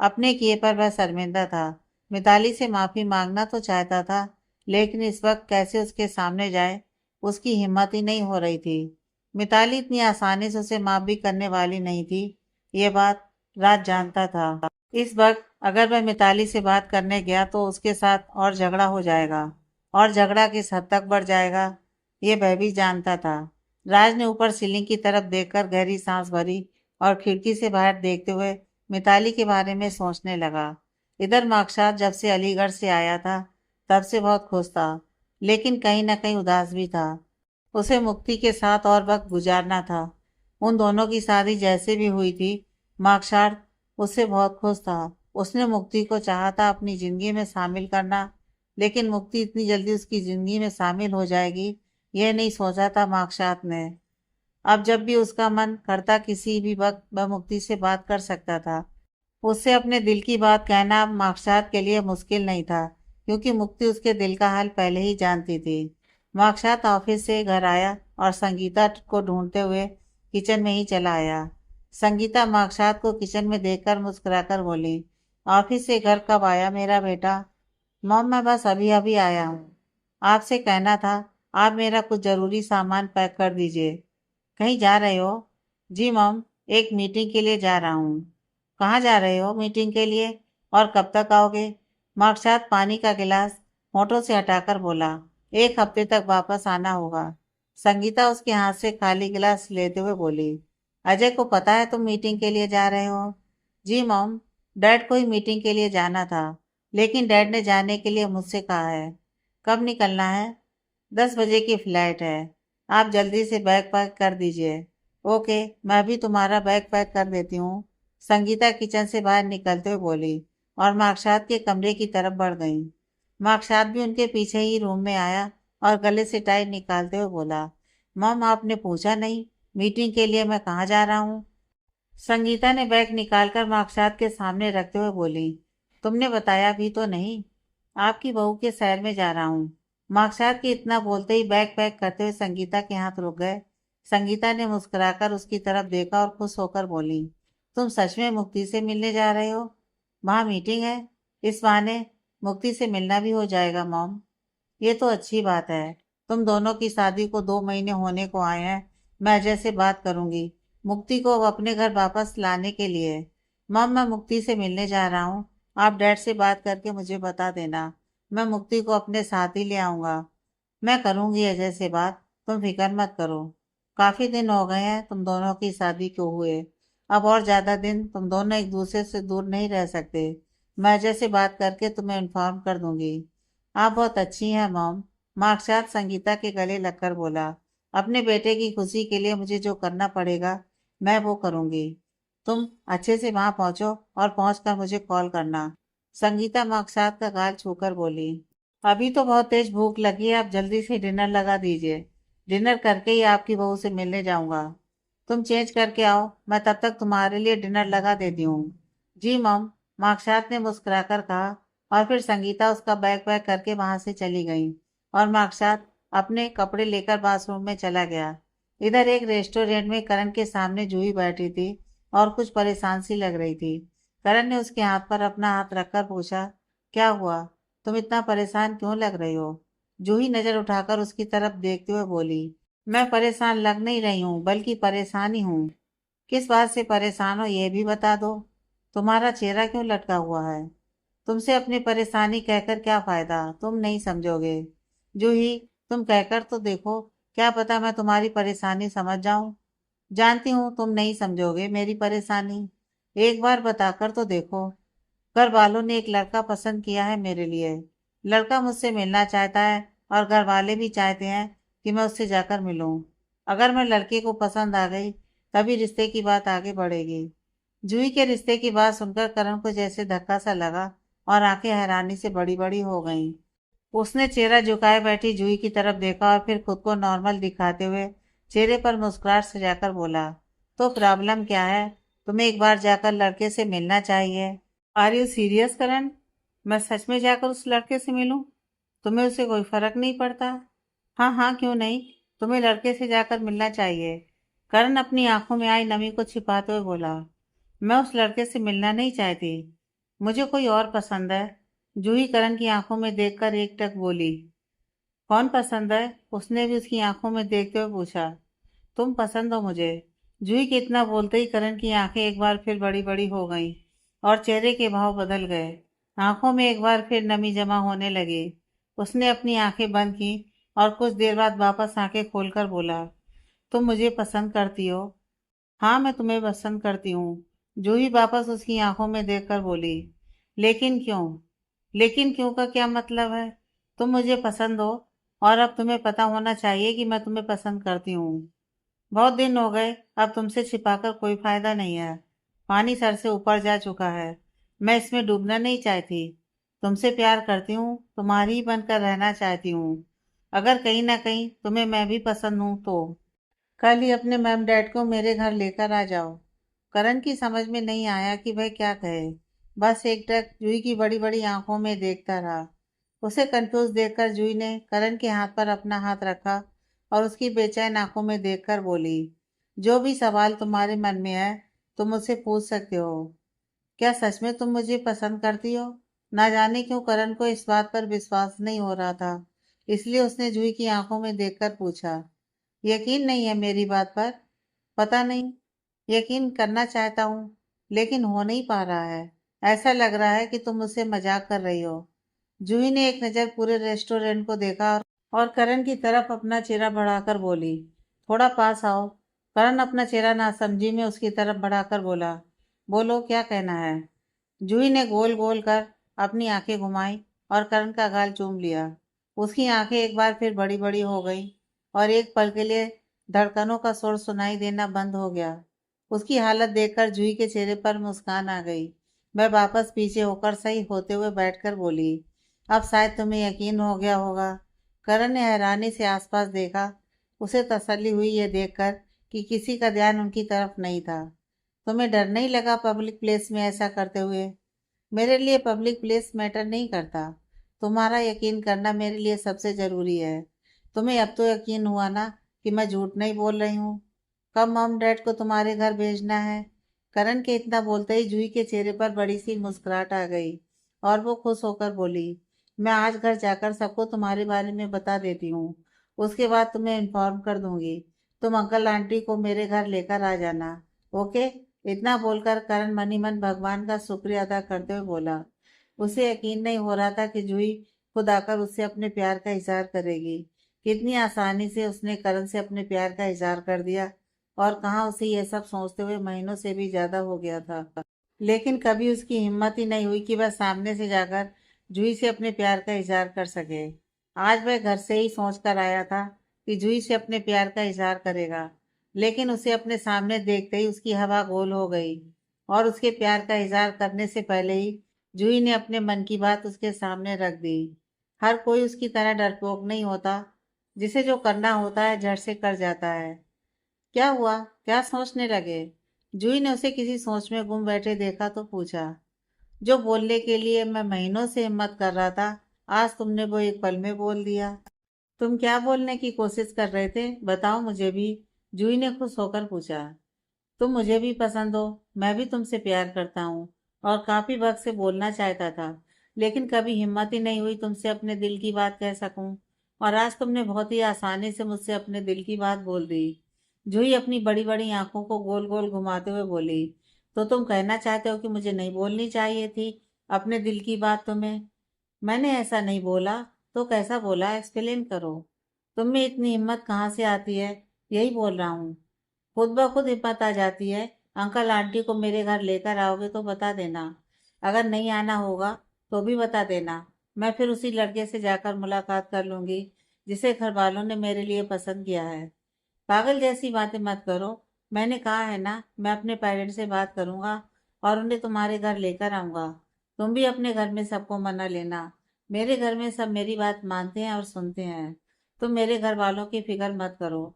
अपने किए पर वह शर्मिंदा था। मिताली से माफी मांगना तो चाहता था, लेकिन इस वक्त कैसे उसके सामने जाए उसकी हिम्मत ही नहीं हो रही थी। मिताली इतनी आसानी से उसे माफ भी करने वाली नहीं थी। ये बात राज जानता था। इस वक्त अगर वह मिताली से बात करने गया तो उसके साथ और झगड़ा हो जाएगा और झगड़ा किस हद तक बढ़ जाएगा ये वह भी जानता था। राज ने ऊपर सीलिंग की तरफ देखकर गहरी सांस भरी और खिड़की से बाहर देखते हुए मिताली के बारे में सोचने लगा। इधर मार्कशात जब से अलीगढ़ से आया था तब से बहुत खुश था, लेकिन कहीं ना कहीं उदास भी था। उसे मुक्ति के साथ और वक्त गुजारना था। उन दोनों की शादी जैसे भी हुई थी, मार्कशार्ट उससे बहुत खुश था। उसने मुक्ति को चाहा था अपनी जिंदगी में शामिल करना, लेकिन मुक्ति इतनी जल्दी उसकी जिंदगी में शामिल हो जाएगी यह नहीं सोचा था मार्कशार्ट ने। अब जब भी उसका मन करता किसी भी वक्त वह मुक्ति से बात कर सकता था। उससे अपने दिल की बात कहना अब मार्कशात के लिए मुश्किल नहीं था, क्योंकि मुक्ति उसके दिल का हाल पहले ही जानती थी। मार्कशात ऑफिस से घर आया और संगीता को ढूंढते हुए किचन में ही चला आया। संगीता मार्कशात को किचन में देखकर मुस्कुराकर बोली, ऑफिस से घर कब आया मेरा बेटा? मॉम मैं बस अभी अभी आया हूँ। आपसे कहना था आप मेरा कुछ ज़रूरी सामान पैक कर दीजिए। कहीं जा रहे हो? जी मॉम, एक मीटिंग के लिए जा रहा हूँ। कहाँ जा रहे हो मीटिंग के लिए और कब तक आओगे? मार्कशात पानी का गिलास होठों से हटाकर बोला, 1 हफ्ते तक वापस आना होगा। संगीता उसके हाथ से खाली गिलास लेते हुए बोली, अजय को पता है तुम मीटिंग के लिए जा रहे हो? जी मॉम, डैड को ही मीटिंग के लिए जाना था, लेकिन डैड ने जाने के लिए मुझसे कहा है। कब निकलना है? 10 बजे की फ्लाइट है। आप जल्दी से बैग पैक कर दीजिए। ओके, मैं भी तुम्हारा बैग पैक कर देती हूँ। संगीता किचन से बाहर निकलते हुए बोली और मार्कशात के कमरे की तरफ बढ़ गई। मार्कशात भी उनके पीछे ही रूम में आया और गले से टाई निकालते हुए बोला, मॉम आपने पूछा नहीं मीटिंग के लिए मैं कहाँ जा रहा हूँ? संगीता ने बैग निकालकर मार्कशात के सामने रखते हुए बोली, तुमने बताया भी तो नहीं। आपकी बहू के शहर में जा रहा हूँ। मार्कशात के इतना बोलते ही बैग पैक करते हुए संगीता के हाथ रुक गए। संगीता ने मुस्कुराकर उसकी तरफ देखा और खुश होकर बोली, तुम सच में मुक्ति से मिलने जा रहे हो? वहाँ मीटिंग है, इस बहाने मुक्ति से मिलना भी हो जाएगा मॉम। ये तो अच्छी बात है। तुम दोनों की शादी को 2 महीने होने को आए हैं। मैं अजय से बात करूंगी मुक्ति को अपने घर वापस लाने के लिए। मॉम मैं मुक्ति से मिलने जा रहा हूँ। आप डैड से बात करके मुझे बता देना। मैं मुक्ति को अपने साथ ही ले आऊंगा। मैं करूंगी अजय से बात, तुम फिक्र मत करो। काफी दिन हो गए हैं तुम दोनों की शादी को हुए। अब और ज्यादा दिन तुम दोनों एक दूसरे से दूर नहीं रह सकते। मैं अजय से बात करके तुम्हें इन्फॉर्म कर दूंगी। आप बहुत अच्छी हैं मॉम। मार्कशात संगीता के गले लगकर बोला, अपने बेटे की खुशी के लिए मुझे जो करना पड़ेगा मैं वो करूंगी। तुम अच्छे से वहां पहुंचो और पहुंचकर मुझे कॉल करना। संगीता मार्कशात का गाल छूकर बोली, अभी तो बहुत तेज भूख लगी है, आप जल्दी से डिनर लगा दीजिए। डिनर करके ही आपकी बहू से मिलने जाऊंगा। तुम चेंज करके आओ, मैं तब तक तुम्हारे लिए डिनर लगा देती हूँ। जी मॉम, मार्कशात ने मुस्कुराकर कहा और फिर संगीता उसका बैग पैक करके वहां से चली गई और मार्कशात अपने कपड़े लेकर बाथरूम में चला गया। इधर एक रेस्टोरेंट में करण के सामने जूही बैठी थी और कुछ परेशान सी लग रही थी। करण ने उसके हाथ पर अपना हाथ रखकर पूछा, क्या हुआ? तुम इतना परेशान क्यों लग रही हो? जूही नजर उठाकर उसकी तरफ देखते हुए बोली, मैं परेशान लग नहीं रही हूँ, बल्कि परेशानी हूँ। किस बात से परेशान हो ये भी बता दो। तुम्हारा चेहरा क्यों लटका हुआ है? तुमसे अपनी परेशानी कहकर क्या फायदा, तुम नहीं समझोगे। जूही, तुम कहकर तो देखो, क्या पता मैं तुम्हारी परेशानी समझ जाऊं। जानती हूँ तुम नहीं समझोगे मेरी परेशानी। एक बार बताकर तो देखो। घर वालों ने एक लड़का पसंद किया है मेरे लिए। लड़का मुझसे मिलना चाहता है और घर वाले भी चाहते हैं कि मैं उससे जाकर मिलूं। अगर मैं लड़के को पसंद आ गई, तभी रिश्ते की बात आगे बढ़ेगी। जूही के रिश्ते की बात सुनकर करण को जैसे धक्का सा लगा और आंखें हैरानी से बड़ी बड़ी हो गईं। उसने चेहरा झुकाए बैठी जूही की तरफ देखा और फिर खुद को नॉर्मल दिखाते हुए चेहरे पर मुस्कुराहट सजाकर बोला, तो प्रॉब्लम क्या है? तुम्हें एक बार जाकर लड़के से मिलना चाहिए। आर यू सीरियस करण? मैं सच में जाकर उस लड़के से मिलूं? तुम्हें उससे कोई फर्क नहीं पड़ता? हाँ हाँ, क्यों नहीं। तुम्हें लड़के से जाकर मिलना चाहिए। करण अपनी आंखों में आई नमी को छिपाते हुए बोला, मैं उस लड़के से मिलना नहीं चाहती। मुझे कोई और पसंद है। जूही करण की आंखों में देखकर एकटक बोली। कौन पसंद है? उसने भी उसकी आंखों में देखते हुए पूछा। तुम पसंद हो मुझे। जूही के इतना बोलते ही करण की आंखें एक बार फिर बड़ी बड़ी हो गईं और चेहरे के भाव बदल गए। आंखों में एक बार फिर नमी जमा होने लगी। उसने अपनी आंखें बंद की और कुछ देर बाद वापस आंखें खोलकर बोला, तुम मुझे पसंद करती हो? हाँ, मैं तुम्हें पसंद करती हूँ। जूही वापस उसकी आंखों में देखकर बोली। लेकिन क्यों? लेकिन क्यों का क्या मतलब है? तुम मुझे पसंद हो और अब तुम्हें पता होना चाहिए कि मैं तुम्हें पसंद करती हूँ। बहुत दिन हो गए, अब तुमसे छिपाकर कोई फायदा नहीं है। पानी सर से ऊपर जा चुका है। मैं इसमें डूबना नहीं चाहती। तुमसे प्यार करती हूँ, तुम्हारी ही बनकर रहना चाहती हूँ। अगर कहीं ना कहीं तुम्हें मैं भी पसंद हूँ तो कल ही अपने मैम डैड को मेरे घर लेकर आ जाओ। करण की समझ में नहीं आया कि वह क्या कहे। बस एकटक जूही की बड़ी बड़ी आंखों में देखता रहा। उसे कंफ्यूज देखकर जूही ने करण के हाथ पर अपना हाथ रखा और उसकी बेचैन आंखों में देखकर बोली, जो भी सवाल तुम्हारे मन में है तुम मुझसे पूछ सकते हो। क्या सच में तुम मुझे पसंद करती हो? ना जाने क्यों करण को इस बात पर विश्वास नहीं हो रहा था, इसलिए उसने जूही की आंखों में देखकर पूछा, यकीन नहीं है मेरी बात पर? पता नहीं। यकीन करना चाहता हूँ, लेकिन हो नहीं पा रहा है। ऐसा लग रहा है कि तुम मुझसे मजाक कर रही हो। जूही ने एक नज़र पूरे रेस्टोरेंट को देखा और करण की तरफ अपना चेहरा बढ़ाकर बोली, थोड़ा पास आओ। करण अपना चेहरा नासमझी में उसकी तरफ बढ़ाकर बोला, बोलो क्या कहना है। जूही ने गोल गोल कर अपनी आंखें घुमाई और करण का गाल चूम लिया। उसकी आंखें एक बार फिर बड़ी बड़ी हो गई और एक पल के लिए धड़कनों का शोर सुनाई देना बंद हो गया। उसकी हालत देखकर जूही के चेहरे पर मुस्कान आ गई। वह वापस पीछे होकर सही होते हुए बैठकर बोली, अब शायद तुम्हें यकीन हो गया होगा। करण ने हैरानी से आसपास देखा। उसे तसल्ली हुई ये देखकर कि किसी का ध्यान उनकी तरफ नहीं था। तुम्हें डर नहीं लगा पब्लिक प्लेस में ऐसा करते हुए? मेरे लिए पब्लिक प्लेस मैटर नहीं करता। तुम्हारा यकीन करना मेरे लिए सबसे ज़रूरी है। तुम्हें अब तो यकीन हुआ ना कि मैं झूठ नहीं बोल रही हूँ? कब मॉम डैड को तुम्हारे घर भेजना है? करण के इतना बोलते ही जूही के चेहरे पर बड़ी सी मुस्कुराहट आ गई और वो खुश होकर बोली, मैं आज घर जाकर सबको तुम्हारे बारे में बता देती हूँ। उसके बाद तुम्हें इन्फॉर्म कर दूंगी। तुम अंकल आंटी को मेरे घर लेकर आ जाना। ओके? इतना बोलकर करण मनी मन भगवान का शुक्रिया अदा करते हुए बोला। उसे यकीन नहीं हो रहा था कि जूही खुद आकर उससे अपने प्यार का इजहार करेगी। कितनी आसानी से उसने करण से अपने प्यार का इजहार कर दिया और कहाँ उसे यह सब सोचते हुए महीनों से भी ज्यादा हो गया था। लेकिन कभी उसकी हिम्मत ही नहीं हुई कि वह सामने से जाकर जूही से अपने प्यार का इजहार कर सके। आज वह घर से ही सोच कर आया था कि जूही से अपने प्यार का इजहार करेगा, लेकिन उसे अपने सामने देखते ही उसकी हवा गोल हो गई और उसके प्यार का इजहार करने से पहले ही जूही ने अपने मन की बात उसके सामने रख दी। हर कोई उसकी तरह डरपोक नहीं होता। जिसे जो करना होता है झट से कर जाता है। क्या हुआ? क्या सोचने लगे? जूही ने उसे किसी सोच में गुम बैठे देखा तो पूछा, जो बोलने के लिए मैं महीनों से हिम्मत कर रहा था, आज तुमने वो एक पल में बोल दिया। तुम क्या बोलने की कोशिश कर रहे थे, बताओ मुझे भी। जूही ने खुश होकर पूछा। तुम मुझे भी पसंद हो। मैं भी तुमसे प्यार करता हूँ और काफी वक्त से बोलना चाहता था, लेकिन कभी हिम्मत ही नहीं हुई तुमसे अपने दिल की बात कह सकूं। और आज तुमने बहुत ही आसानी से मुझसे अपने दिल की बात बोल दी। जूही अपनी बड़ी बड़ी आंखों को गोल गोल घुमाते हुए बोली, तो तुम कहना चाहते हो कि मुझे नहीं बोलनी चाहिए थी अपने दिल की बात तुम्हें? मैंने ऐसा नहीं बोला। तो कैसा बोला, एक्सप्लेन करो। तुम में इतनी हिम्मत कहाँ से आती है? यही बोल रहा हूँ। खुद ब खुद हिम्मत आ जाती है। अंकल आंटी को मेरे घर लेकर आओगे तो बता देना। अगर नहीं आना होगा तो भी बता देना। मैं फिर उसी लड़के से जाकर मुलाकात कर लूंगी जिसे घर वालों ने मेरे लिए पसंद किया है। पागल जैसी बातें मत करो। मैंने कहा है ना, मैं अपने पेरेंट्स से बात करूंगा और उन्हें तुम्हारे घर लेकर आऊंगा। तुम भी अपने घर में सबको मना लेना। मेरे घर में सब मेरी बात मानते हैं और सुनते हैं। तुम मेरे घर वालों की फिक्र मत करो।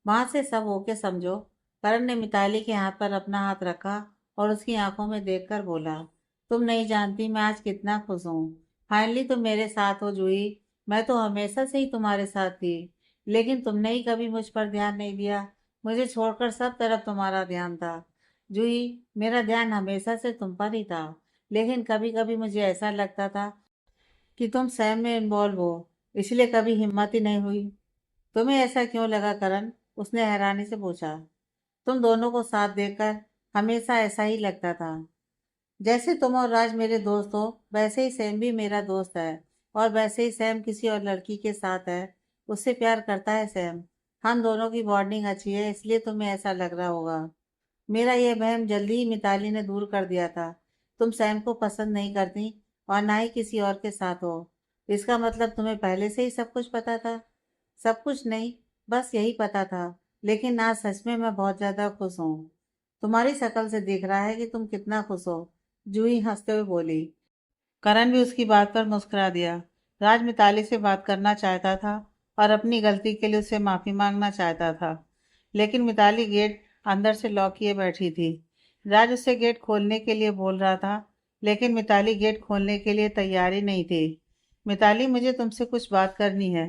वहां से सब होके समझो। करण ने मिताली के हाथ पर अपना हाथ रखा और उसकी आंखों में देखकर बोला, तुम नहीं जानती मैं आज कितना खुश हूँ। फाइनली तुम मेरे साथ हो जूही। मैं तो हमेशा से ही तुम्हारे साथ थी, लेकिन तुमने ही कभी मुझ पर ध्यान नहीं दिया। मुझे छोड़कर सब तरफ तुम्हारा ध्यान था। जूही, मेरा ध्यान हमेशा से तुम पर ही था, लेकिन कभी कभी मुझे ऐसा लगता था कि तुम सैम में इन्वॉल्व हो, इसलिए कभी हिम्मत ही नहीं हुई। तुम्हें ऐसा क्यों लगा करण? उसने हैरानी से पूछा। तुम दोनों को साथ देखकर हमेशा ऐसा ही लगता था। जैसे तुम और राज मेरे दोस्त हो, वैसे ही सैम भी मेरा दोस्त है। और वैसे ही सैम किसी और लड़की के साथ है। उससे प्यार करता है सैम। हम दोनों की बॉन्डिंग अच्छी है, इसलिए तुम्हें ऐसा लग रहा होगा। मेरा यह वहम जल्दी ही मिताली ने दूर कर दिया था। तुम सैम को पसंद नहीं करती और ना ही किसी और के साथ हो। इसका मतलब तुम्हें पहले से ही सब कुछ पता था? सब कुछ नहीं, बस यही पता था। लेकिन आज सच में मैं बहुत ज्यादा खुश हूँ। तुम्हारी शक्ल से दिख रहा है कि तुम कितना खुश हो। जूही हंसते हुए बोली। करण भी उसकी बात पर मुस्कुरा दिया। राज मिताली से बात करना चाहता था और अपनी गलती के लिए उससे माफी मांगना चाहता था, लेकिन मिताली गेट अंदर से लॉक किए बैठी थी। राज उससे गेट खोलने के लिए बोल रहा था, लेकिन मिताली गेट खोलने के लिए तैयार ही नहीं थी। मिताली, मुझे तुमसे कुछ बात करनी है।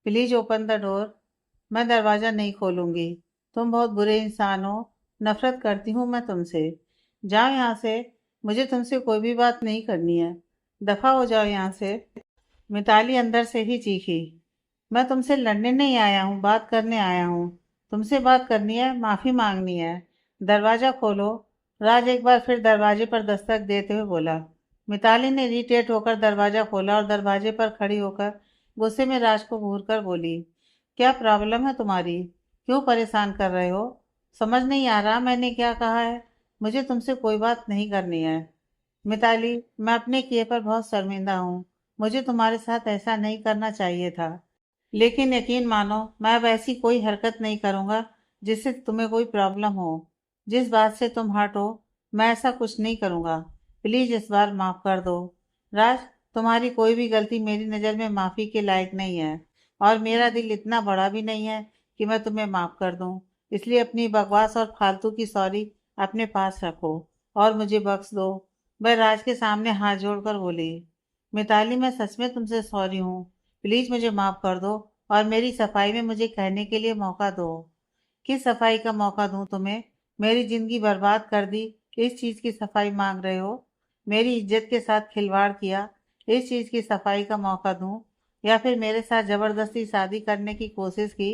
Please open the door. मैं दरवाजा नहीं खोलूंगी। तुम बहुत बुरे इंसान हो। नफरत करती हूँ मैं तुमसे। जाओ यहाँ से। मुझे तुमसे कोई भी बात नहीं करनी है। दफा हो जाओ यहाँ से। मिताली अंदर से ही चीखी। मैं तुमसे लड़ने नहीं आया हूँ, बात करने आया हूँ। तुमसे बात करनी है, माफी मांगनी है। दरवाजा खोलो। राज एक बार फिर दरवाजे पर दस्तक देते हुए बोला। मिताली ने इरिटेट होकर दरवाजा खोला और दरवाजे पर खड़ी होकर गुस्से में राज को घूर कर बोली, क्या प्रॉब्लम है तुम्हारी? क्यों परेशान कर रहे हो? समझ नहीं आ रहा मैंने क्या कहा है? मुझे तुमसे कोई बात नहीं करनी है। मिताली, मैं अपने किए पर बहुत शर्मिंदा हूँ। मुझे तुम्हारे साथ ऐसा नहीं करना चाहिए था, लेकिन यकीन मानो मैं अब ऐसी कोई हरकत नहीं करूँगा जिससे तुम्हें कोई प्रॉब्लम हो। जिस बात से तुम हर्ट हो, मैं ऐसा कुछ नहीं करूँगा। प्लीज इस बार माफ कर दो। राज, तुम्हारी कोई भी गलती मेरी नज़र में माफ़ी के लायक नहीं है, और मेरा दिल इतना बड़ा भी नहीं है कि मैं तुम्हें माफ कर दूँ। इसलिए अपनी बकवास और फालतू की सॉरी अपने पास रखो और मुझे बख्श दो। वह राज के सामने हाथ जोड़कर बोली, मिताली, मैं सच में तुमसे सॉरी हूँ। प्लीज मुझे माफ कर दो और मेरी सफाई में मुझे कहने के लिए मौका दो। किस सफाई का मौका दूं तुम्हें? मेरी जिंदगी बर्बाद कर दी, इस चीज की सफाई मांग रहे हो? मेरी इज्जत के साथ खिलवाड़ किया, इस चीज की सफाई का मौका दूं? या फिर मेरे साथ जबरदस्ती शादी करने की कोशिश की,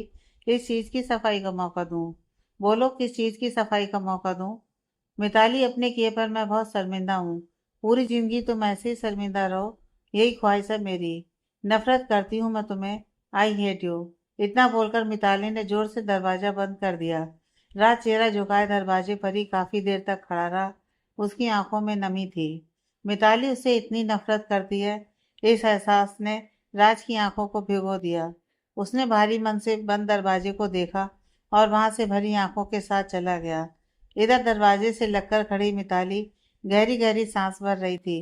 इस चीज की सफाई का मौका दूं? बोलो, किस चीज की सफाई का मौका दूं? मिताली, अपने किए पर मैं बहुत शर्मिंदा हूँ। पूरी जिंदगी तुम ऐसे ही शर्मिंदा रहो, यही ख्वाहिश है मेरी। नफरत करती हूँ मैं तुम्हें। I hate you. इतना बोलकर मिताली ने जोर से दरवाजा बंद कर दिया। राज चेहरा झुकाए दरवाजे पर ही काफी देर तक खड़ा रहा। उसकी आंखों में नमी थी। मिताली उससे इतनी नफरत करती है, इस एहसास ने राज की आंखों को भिगो दिया। उसने भारी मन से बंद दरवाजे को देखा और वहां से भरी आंखों के साथ चला गया। इधर दरवाजे से लगकर खड़ी मिताली गहरी गहरी सांस भर रही थी।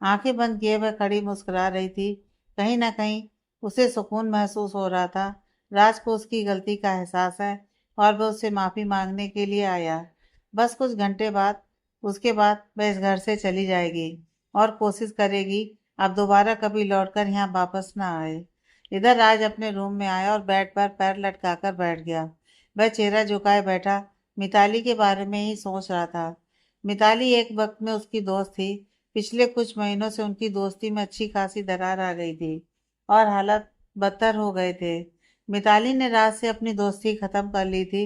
आंखें बंद किए वह खड़ी मुस्कुरा रही थी। कहीं ना कहीं उसे सुकून महसूस हो रहा था। राज को उसकी गलती का एहसास है और वह उससे माफी मांगने के लिए आया। बस कुछ घंटे बाद, उसके बाद वह इस घर से चली जाएगी और कोशिश करेगी अब दोबारा कभी लौटकर यहाँ वापस ना आए। इधर राज अपने रूम में आया और बेड पर पैर लटकाकर बैठ गया। वह चेहरा झुकाए बैठा मिताली के बारे में ही सोच रहा था। मिताली एक वक्त में उसकी दोस्त थी। पिछले कुछ महीनों से उनकी दोस्ती में अच्छी खासी दरार आ गई थी और हालत बदतर हो गए थे। मिताली ने राज से अपनी दोस्ती खत्म कर ली थी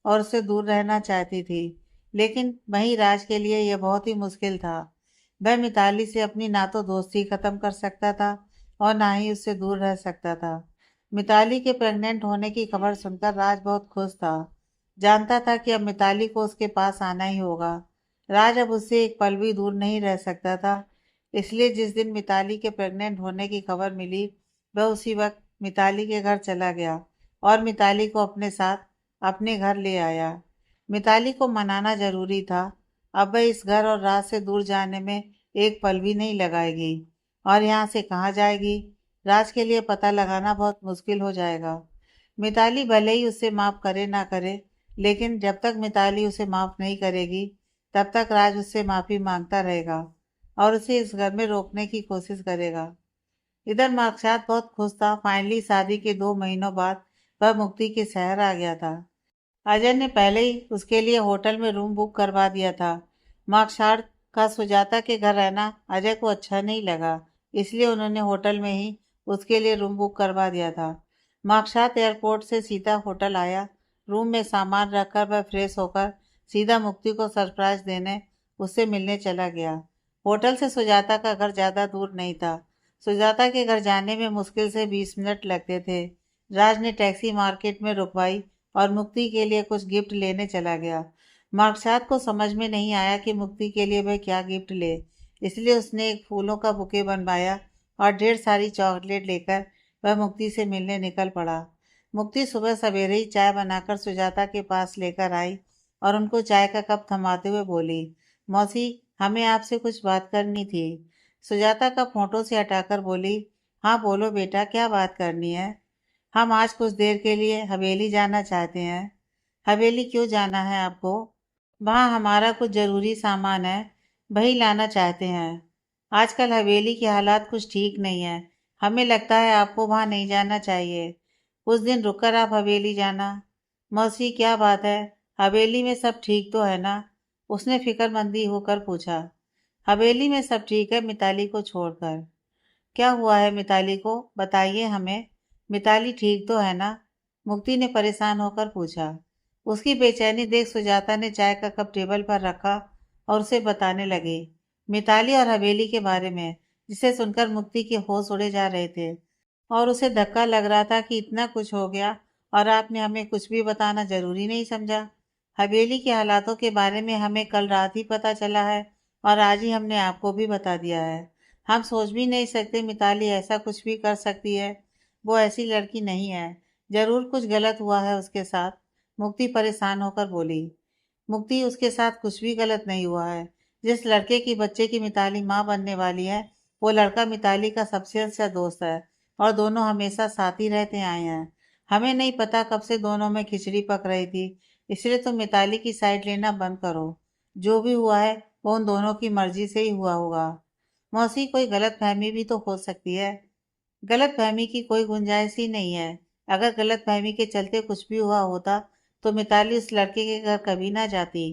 और उससे दूर रहना चाहती थी, लेकिन वहीं राज के लिए यह बहुत ही मुश्किल था। वह मिताली से अपनी ना तो दोस्ती खत्म कर सकता था और ना ही उससे दूर रह सकता था। मिताली के प्रेग्नेंट होने की खबर सुनकर राज बहुत खुश था। जानता था कि अब मिताली को उसके पास आना ही होगा। राज अब उससे एक पल भी दूर नहीं रह सकता था। इसलिए जिस दिन मिताली के प्रेग्नेंट होने की खबर मिली, वह उसी वक्त मिताली के घर चला गया और मिताली को अपने साथ अपने घर ले आया। मिताली को मनाना जरूरी था। अब वह इस घर और राज से दूर जाने में एक पल भी नहीं लगाएगी। और यहाँ से कहाँ जाएगी, राज के लिए पता लगाना बहुत मुश्किल हो जाएगा। मिताली भले ही उसे माफ करे ना करे, लेकिन जब तक मिताली उसे माफ नहीं करेगी, तब तक राज उससे माफी मांगता रहेगा और उसे इस घर में रोकने की कोशिश करेगा। इधर मार्कशात बहुत खुश था। फाइनली शादी के 2 महीनों बाद वह मुक्ति के शहर आ गया था। अजय ने पहले ही उसके लिए होटल में रूम बुक करवा दिया था। मार्कशात का सुजाता के घर रहना अजय को अच्छा नहीं लगा, इसलिए उन्होंने होटल में ही उसके लिए रूम बुक करवा दिया था। मार्कशात एयरपोर्ट से सीधा होटल आया। रूम में सामान रखकर वह फ्रेश होकर सीधा मुक्ति को सरप्राइज देने उससे मिलने चला गया। होटल से सुजाता का घर ज़्यादा दूर नहीं था। सुजाता के घर जाने में मुश्किल से 20 मिनट लगते थे। राज ने टैक्सी मार्केट में रुकवाई और मुक्ति के लिए कुछ गिफ्ट लेने चला गया। मार्कशात को समझ में नहीं आया कि मुक्ति के लिए वह क्या गिफ्ट ले, इसलिए उसने एक फूलों का बुके बनवाया और ढेर सारी चॉकलेट लेकर वह मुक्ति से मिलने निकल पड़ा। मुक्ति सुबह सवेरे ही चाय बनाकर सुजाता के पास लेकर आई और उनको चाय का कप थमाते हुए बोली, मौसी, हमें आपसे कुछ बात करनी थी। सुजाता का फोटो से हटाकर बोली, हाँ बोलो बेटा, क्या बात करनी है। हम आज कुछ देर के लिए हवेली जाना चाहते हैं। हवेली क्यों जाना है आपको? वहाँ हमारा कुछ ज़रूरी सामान है, वही लाना चाहते हैं। आजकल हवेली के हालात कुछ ठीक नहीं है। हमें लगता है आपको वहाँ नहीं जाना चाहिए। कुछ दिन रुककर आप हवेली जाना। मौसी, क्या बात है? हवेली में सब ठीक तो है ना? उसने फिक्रमंदी होकर पूछा। हवेली में सब ठीक है, मिताली को छोड़कर। क्या हुआ है मिताली को, बताइए हमें। मिताली ठीक तो है ना? मुक्ति ने परेशान होकर पूछा। उसकी बेचैनी देख सुजाता ने चाय का कप टेबल पर रखा और उसे बताने लगी, मिताली और हवेली के बारे में, जिसे सुनकर मुक्ति के होश उड़े जा रहे थे और उसे धक्का लग रहा था कि इतना कुछ हो गया और आपने हमें कुछ भी बताना जरूरी नहीं समझा। हवेली के हालातों के बारे में हमें कल रात ही पता चला है और आज ही हमने आपको भी बता दिया है। हम सोच भी नहीं सकते मिताली ऐसा कुछ भी कर सकती है। वो ऐसी लड़की नहीं है। जरूर कुछ गलत हुआ है उसके साथ। मुक्ति परेशान होकर बोली। मुक्ति, उसके साथ कुछ भी गलत नहीं हुआ है। जिस लड़के की बच्चे की मिताली माँ बनने वाली है, वो लड़का मिताली का सबसे अच्छा दोस्त है और दोनों हमेशा साथ ही रहते आए हैं। हमें नहीं पता कब से दोनों में खिचड़ी पक रही थी, इसलिए तुम मिताली की साइड लेना बंद करो। जो भी हुआ है वो उन दोनों की मर्जी से ही हुआ होगा। मौसी, कोई गलत फहमी भी तो हो सकती है। गलत फहमी की कोई गुंजाइश ही नहीं है। अगर गलत फहमी के चलते कुछ भी हुआ होता तो मिताली उस लड़के के घर कभी ना जाती।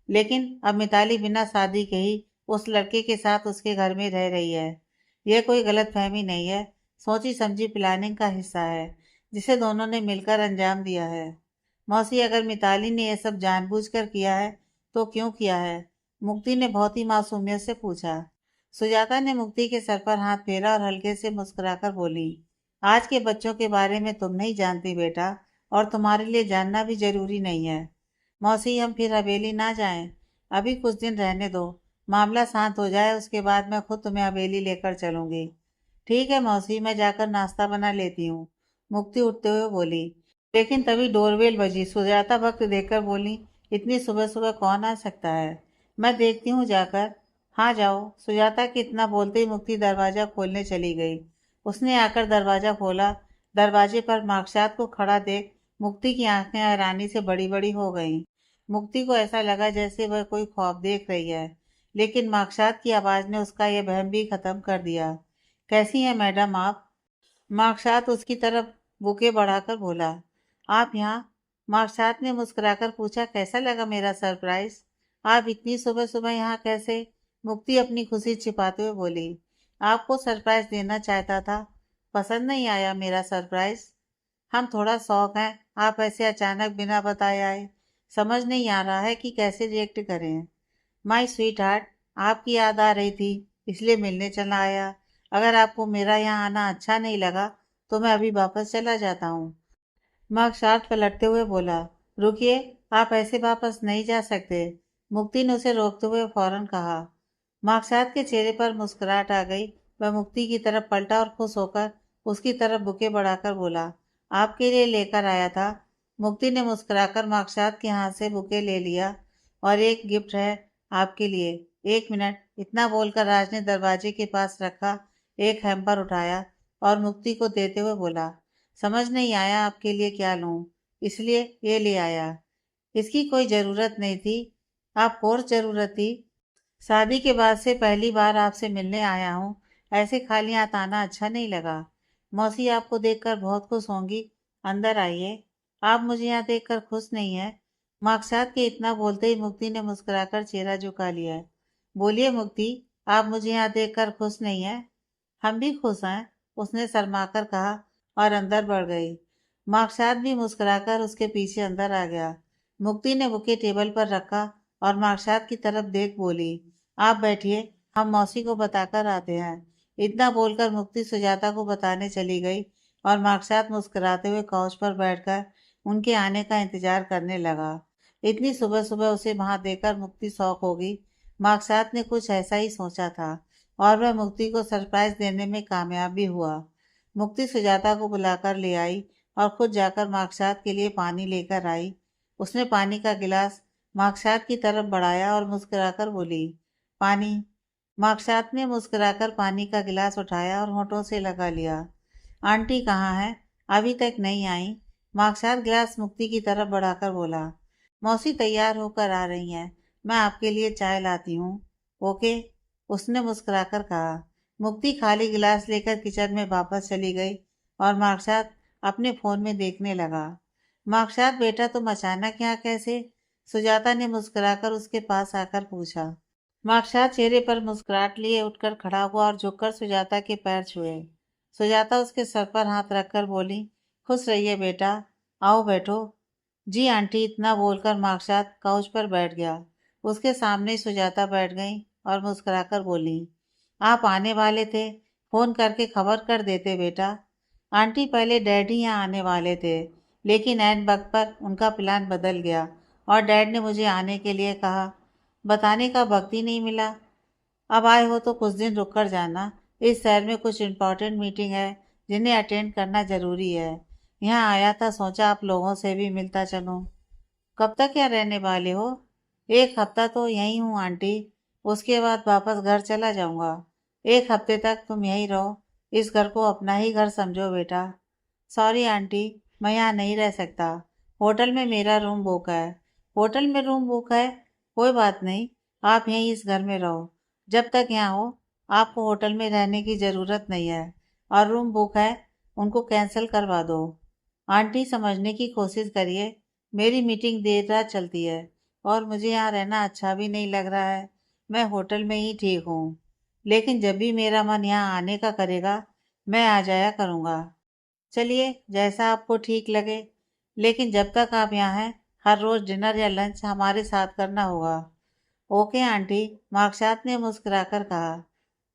लेकिन अब मिताली बिना शादी के ही उस लड़के के साथ उसके घर में रह रही है। यह कोई गलत फहमी नहीं है, सोची समझी प्लानिंग का हिस्सा है, जिसे दोनों ने मिलकर अंजाम दिया है। मौसी, अगर मिताली ने यह सब जानबूझकर किया है तो क्यों किया है? मुक्ति ने बहुत ही मासूमियत से पूछा। सुजाता ने मुक्ति के सर पर हाथ फेरा और हल्के से मुस्कुराकर बोली, आज के बच्चों के बारे में तुम नहीं जानती बेटा, और तुम्हारे लिए जानना भी जरूरी नहीं है। मौसी, हम फिर हवेली ना जाएं। अभी कुछ दिन रहने दो, मामला शांत हो जाए, उसके बाद मैं खुद तुम्हें हवेली लेकर चलूंगी। ठीक है मौसी, मैं जाकर नाश्ता बना लेती हूँ, मुक्ति उठते हुए बोली। लेकिन तभी डोरबेल बजी। सुजाता वक्त देखकर बोली, इतनी सुबह सुबह कौन आ सकता है? मैं देखती हूँ जाकर। हाँ जाओ। सुजाता के इतना बोलते ही मुक्ति दरवाजा खोलने चली गई। उसने आकर दरवाजा खोला। दरवाजे पर मार्कशात को खड़ा देख मुक्ति की आंखें हैरानी से बड़ी बड़ी हो गईं। मुक्ति को ऐसा लगा जैसे वह कोई ख्वाब देख रही है, लेकिन मार्कशात की आवाज ने उसका यह वहम भी खत्म कर दिया। कैसी हैं मैडम आप? मार्कशात उसकी तरफ बुके बढ़ाकर बोला। आप यहाँ? मार्कशात ने मुस्कुराकर पूछा, कैसा लगा मेरा सरप्राइज? आप इतनी सुबह सुबह यहाँ कैसे? मुक्ति अपनी खुशी छिपाते हुए बोली, आपको सरप्राइज देना चाहता था। पसंद नहीं आया मेरा सरप्राइज? हम थोड़ा शौक हैं, आप ऐसे अचानक बिना बताए आए। समझ नहीं आ रहा है कि कैसे रिएक्ट करें। माय स्वीट हार्ट, आपकी याद आ रही थी, इसलिए मिलने चला आया। अगर आपको मेरा यहाँ आना अच्छा नहीं लगा तो मैं अभी वापस चला जाता हूँ। मार्कशार्ट पलटते हुए बोला, रुकिए, आप ऐसे वापस नहीं जा सकते। मुक्ति ने उसे रोकते हुए फौरन कहा। मार्कशार्ट के चेहरे पर मुस्कुराहट आ गई। वह मुक्ति की तरफ पलटा और खुश होकर उसकी तरफ बुके बढ़ाकर बोला, आपके लिए लेकर आया था। मुक्ति ने मुस्कुराकर मार्कशार्ट के हाथ से बुके ले लिया। और एक गिफ्ट है आपके लिए। एक मिनट, इतना बोलकर राज ने दरवाजे के पास रखा एक हैम्पर उठाया और मुक्ति को देते हुए बोला, समझ नहीं आया आपके लिए क्या लूं, इसलिए ये ले आया। इसकी कोई ज़रूरत नहीं थी। आप कोर्स ज़रूरत थी। शादी के बाद से पहली बार आपसे मिलने आया हूँ। ऐसे खाली हाथ आना अच्छा नहीं लगा। मौसी आपको देखकर बहुत खुश होंगी। अंदर आइए। आप मुझे यहाँ देखकर खुश नहीं है? मार्कसात के इतना बोलते ही मुक्ति ने मुस्कुराकर चेहरा झुका लिया है। बोलिए मुक्ति, आप मुझे यहाँ देखकर खुश नहीं है? हम भी खुश हैं, उसने शर्माकर कहा और अंदर बढ़ गई। मार्कसात भी मुस्कुराकर उसके पीछे अंदर आ गया। मुक्ति ने बुके टेबल पर रखा और मार्कसात की तरफ देख बोली, आप बैठिए, हम मौसी को बताकर आते हैं। इतना बोलकर मुक्ति सुजाता को बताने चली गई और मार्कसात मुस्कुराते हुए काउच पर बैठकर उनके आने का इंतजार करने लगा। इतनी सुबह सुबह उसे वहां देखकर मुक्ति शौक होगी। मार्कसात ने कुछ ऐसा ही सोचा था और वह मुक्ति को सरप्राइज देने में कामयाब भी हुआ। मुक्ति सुजाता को बुलाकर ले आई और खुद जाकर मार्कसात के लिए पानी लेकर आई। उसने पानी का गिलास मार्कसात की तरफ बढ़ाया और मुस्कुराकर बोली, पानी। मार्कसात ने मुस्कुराकर पानी का गिलास उठाया और होठों से लगा लिया। आंटी कहाँ है? अभी तक नहीं आई। मार्कसात गिलास मुक्ति की तरफ बढ़ाकर बोला, मौसी तैयार होकर आ रही हैं, मैं आपके लिए चाय लाती हूँ। ओके, उसने मुस्कुराकर कहा। मुक्ति खाली गिलास लेकर किचन में वापस चली गई और मार्कसात अपने फोन में देखने लगा। मार्कसात बेटा, तुम अचानक यहाँ कैसे? सुजाता ने मुस्कुराकर उसके पास आकर पूछा। मार्कसात चेहरे पर मुस्कुराहट लिए उठकर खड़ा हुआ और झुककर सुजाता के पैर छुए। सुजाता उसके सर पर हाथ रखकर बोली, खुश रहिए बेटा, आओ बैठो। जी आंटी, इतना बोलकर मार्कसात काउच पर बैठ गया। उसके सामने सुजाता बैठ गई और मुस्कुराकर बोली, आप आने वाले थे, फोन करके खबर कर देते बेटा। आंटी, पहले डैडी यहाँ आने वाले थे, लेकिन ऐन वक्त पर उनका प्लान बदल गया और डैड ने मुझे आने के लिए कहा। बताने का वक्त ही नहीं मिला। अब आए हो तो कुछ दिन रुक कर जाना। इस शहर में कुछ इम्पोर्टेंट मीटिंग है जिन्हें अटेंड करना ज़रूरी है। यहाँ आया था, सोचा आप लोगों से भी मिलता चलूँ। कब तक यहाँ रहने वाले हो? एक हफ्ता तो यहीं हूँ आंटी, उसके बाद वापस घर चला जाऊँगा। एक हफ्ते तक तुम यहीं रहो, इस घर को अपना ही घर समझो बेटा। सॉरी आंटी, मैं यहाँ नहीं रह सकता। होटल में मेरा रूम बुक है। होटल में रूम बुक है? कोई बात नहीं, आप यहीं इस घर में रहो। जब तक यहाँ हो आपको होटल में रहने की ज़रूरत नहीं है। और रूम बुक है, उनको कैंसिल करवा दो। आंटी, समझने की कोशिश करिए, मेरी मीटिंग देर रात चलती है और मुझे यहाँ रहना अच्छा भी नहीं लग रहा है। मैं होटल में ही ठीक हूँ, लेकिन जब भी मेरा मन यहाँ आने का करेगा मैं आ जाया करूँगा। चलिए, जैसा आपको ठीक लगे, लेकिन जब तक आप यहाँ हैं हर रोज़ डिनर या लंच हमारे साथ करना होगा। ओके आंटी, मार्कसात ने मुस्कुराकर कहा।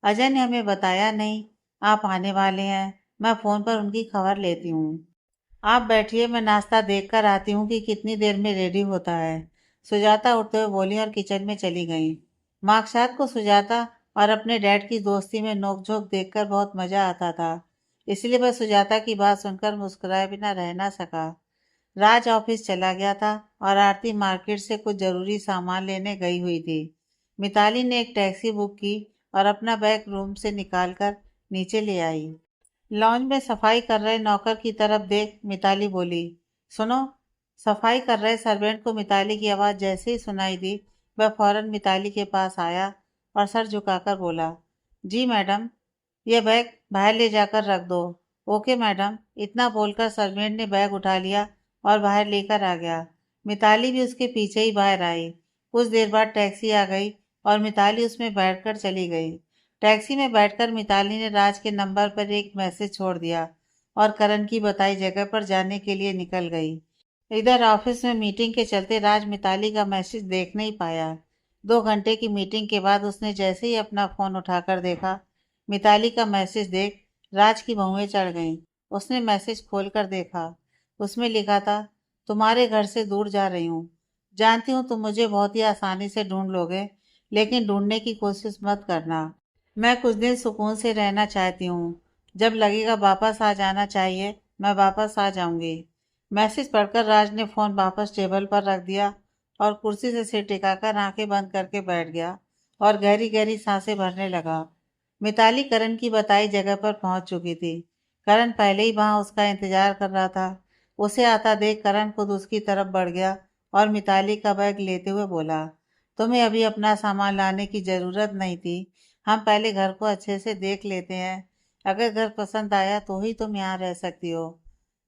अजय ने हमें बताया नहीं आप आने वाले हैं। मैं फ़ोन पर उनकी खबर लेती हूँ। आप बैठिए, मैं नाश्ता देख कर आती हूँ कि कितनी देर में रेडी होता है। सुजाता उठते हुए बोली और किचन में चली गई। मार्कसात को सुजाता और अपने डैड की दोस्ती में नोकझोंक देखकर बहुत मजा आता था, इसलिए वह सुजाता की बात सुनकर मुस्कुराए बिना रह ना सका। राज ऑफिस चला गया था और आरती मार्केट से कुछ जरूरी सामान लेने गई हुई थी। मिताली ने एक टैक्सी बुक की और अपना बैग रूम से निकालकर नीचे ले आई। लॉन्ज में सफाई कर रहे नौकर की तरफ देख मिताली बोली, सुनो। सफाई कर रहे सर्वेंट को मिताली की आवाज़ जैसे ही सुनाई दी, वह फौरन मिताली के पास आया और सर झुकाकर बोला, जी मैडम, यह बैग बाहर ले जाकर रख दो। ओके मैडम, इतना बोलकर सर्वेंट ने बैग उठा लिया और बाहर लेकर आ गया। मिताली भी उसके पीछे ही बाहर आई। कुछ देर बाद टैक्सी आ गई और मिताली उसमें बैठकर चली गई। टैक्सी में बैठकर मिताली ने राज के नंबर पर एक मैसेज छोड़ दिया और करण की बताई जगह पर जाने के लिए निकल गई। इधर ऑफिस में मीटिंग के चलते राज मिताली का मैसेज देख नहीं पाया। 2 घंटे की मीटिंग के बाद उसने जैसे ही अपना फोन उठाकर देखा, मिताली का मैसेज देख राज की भौहें चढ़ गईं। उसने मैसेज खोलकर देखा। उसमें लिखा था, तुम्हारे घर से दूर जा रही हूँ। जानती हूँ तुम मुझे बहुत ही आसानी से ढूंढ लोगे, लेकिन ढूंढने की कोशिश मत करना। मैं कुछ दिन सुकून से रहना चाहती हूँ। जब लगेगा वापस आ जाना चाहिए, मैं वापस आ जाऊंगी। मैसेज पढ़कर राज ने फोन वापस टेबल पर रख दिया और कुर्सी से सिर टिकाकर आंखें बंद करके बैठ गया और गहरी गहरी सांसें भरने लगा। मिताली करण की बताई जगह पर पहुंच चुकी थी। करण पहले ही वहां उसका इंतजार कर रहा था। उसे आता देख करण खुद उसकी तरफ बढ़ गया और मिताली का बैग लेते हुए बोला, तुम्हें अभी अपना सामान लाने की जरूरत नहीं थी। हम पहले घर को अच्छे से देख लेते हैं। अगर घर पसंद आया तो ही तुम यहाँ रह सकती हो।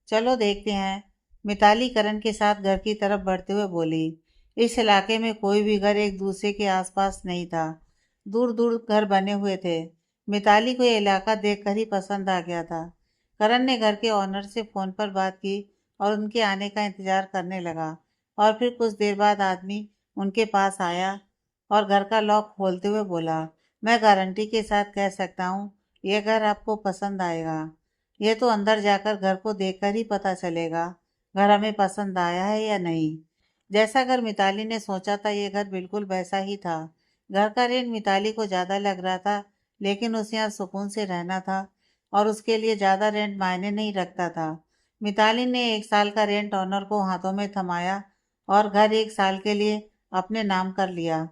चलो देखते हैं। मिताली करण के साथ घर की तरफ बढ़ते हुए बोली। इस इलाके में कोई भी घर एक दूसरे के आसपास नहीं था। दूर दूर घर बने हुए थे। मिताली को यह इलाका देखकर ही पसंद आ गया था। करण ने घर के ऑनर से फोन पर बात की और उनके आने का इंतजार करने लगा। और फिर कुछ देर बाद आदमी उनके पास आया और घर का लॉक खोलते हुए बोला, मैं गारंटी के साथ कह सकता हूँ यह घर आपको पसंद आएगा। यह तो अंदर जाकर घर को देखकर ही पता चलेगा घर हमें पसंद आया है या नहीं। जैसा घर मिताली ने सोचा था, ये घर बिल्कुल वैसा ही था। घर का रेंट मिताली को ज़्यादा लग रहा था, लेकिन उसे यहाँ सुकून से रहना था और उसके लिए ज़्यादा रेंट मायने नहीं रखता था। मिताली ने 1 साल का रेंट ऑनर को हाथों में थमाया और घर 1 साल के लिए अपने नाम कर लिया।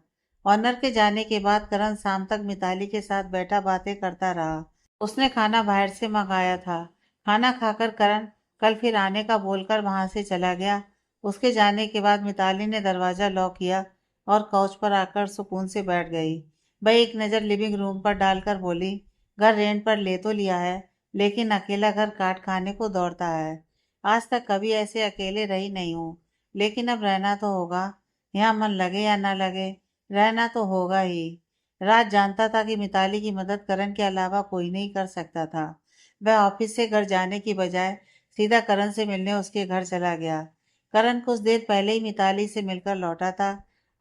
ऑनर के जाने के बाद करण शाम तक मिताली के साथ बैठा बातें करता रहा। उसने खाना बाहर से मंगाया था। खाना खाकर करण कल फिर आने का बोलकर वहां से चला गया। उसके जाने के बाद मिताली ने दरवाजा लॉक किया और काउच पर आकर सुकून से बैठ गई। वह एक नज़र लिविंग रूम पर डालकर बोली, घर रेंट पर ले तो लिया है, लेकिन अकेला घर काट खाने को दौड़ता है। आज तक कभी ऐसे अकेले रही नहीं हूँ, लेकिन अब रहना तो होगा। यहाँ मन लगे या ना लगे, रहना तो होगा ही। राज जानता था कि मिताली की मदद करण के अलावा कोई नहीं कर सकता था। वह ऑफिस से घर जाने की बजाय सीधा करण से मिलने उसके घर चला गया। करण कुछ देर पहले ही मिताली से मिलकर लौटा था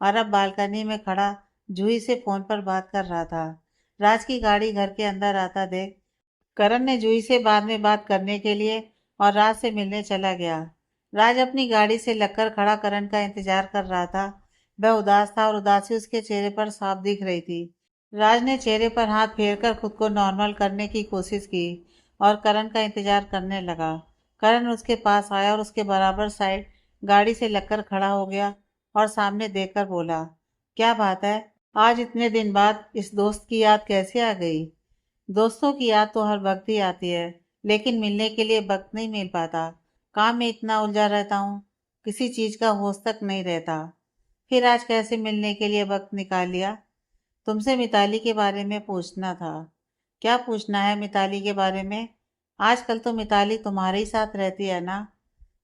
और अब बालकनी में खड़ा जूही से फोन पर बात कर रहा था। राज की गाड़ी घर के अंदर आता देख करण ने जूही से बाद में बात करने के लिए और राज से मिलने चला गया। राज अपनी गाड़ी से लगकर खड़ा करण का इंतजार कर रहा था। वह उदास था और उदासी उसके चेहरे पर साफ दिख रही थी। राज ने चेहरे पर हाथ फेरकर खुद को नॉर्मल करने की कोशिश की और करण का इंतजार करने लगा। करण उसके पास आया और उसके बराबर साइड गाड़ी से लगकर खड़ा हो गया और सामने देखकर बोला, क्या बात है, आज इतने दिन बाद इस दोस्त की याद कैसे आ गई? दोस्तों की याद तो हर वक्त ही आती है, लेकिन मिलने के लिए वक्त नहीं मिल पाता। काम में इतना उलझा रहता हूँ, किसी चीज का होश तक नहीं रहता। फिर आज कैसे मिलने के लिए वक्त निकाल लिया? तुमसे मिताली के बारे में पूछना था। क्या पूछना है मिताली के बारे में? आजकल तो मिताली तुम्हारे ही साथ रहती है ना?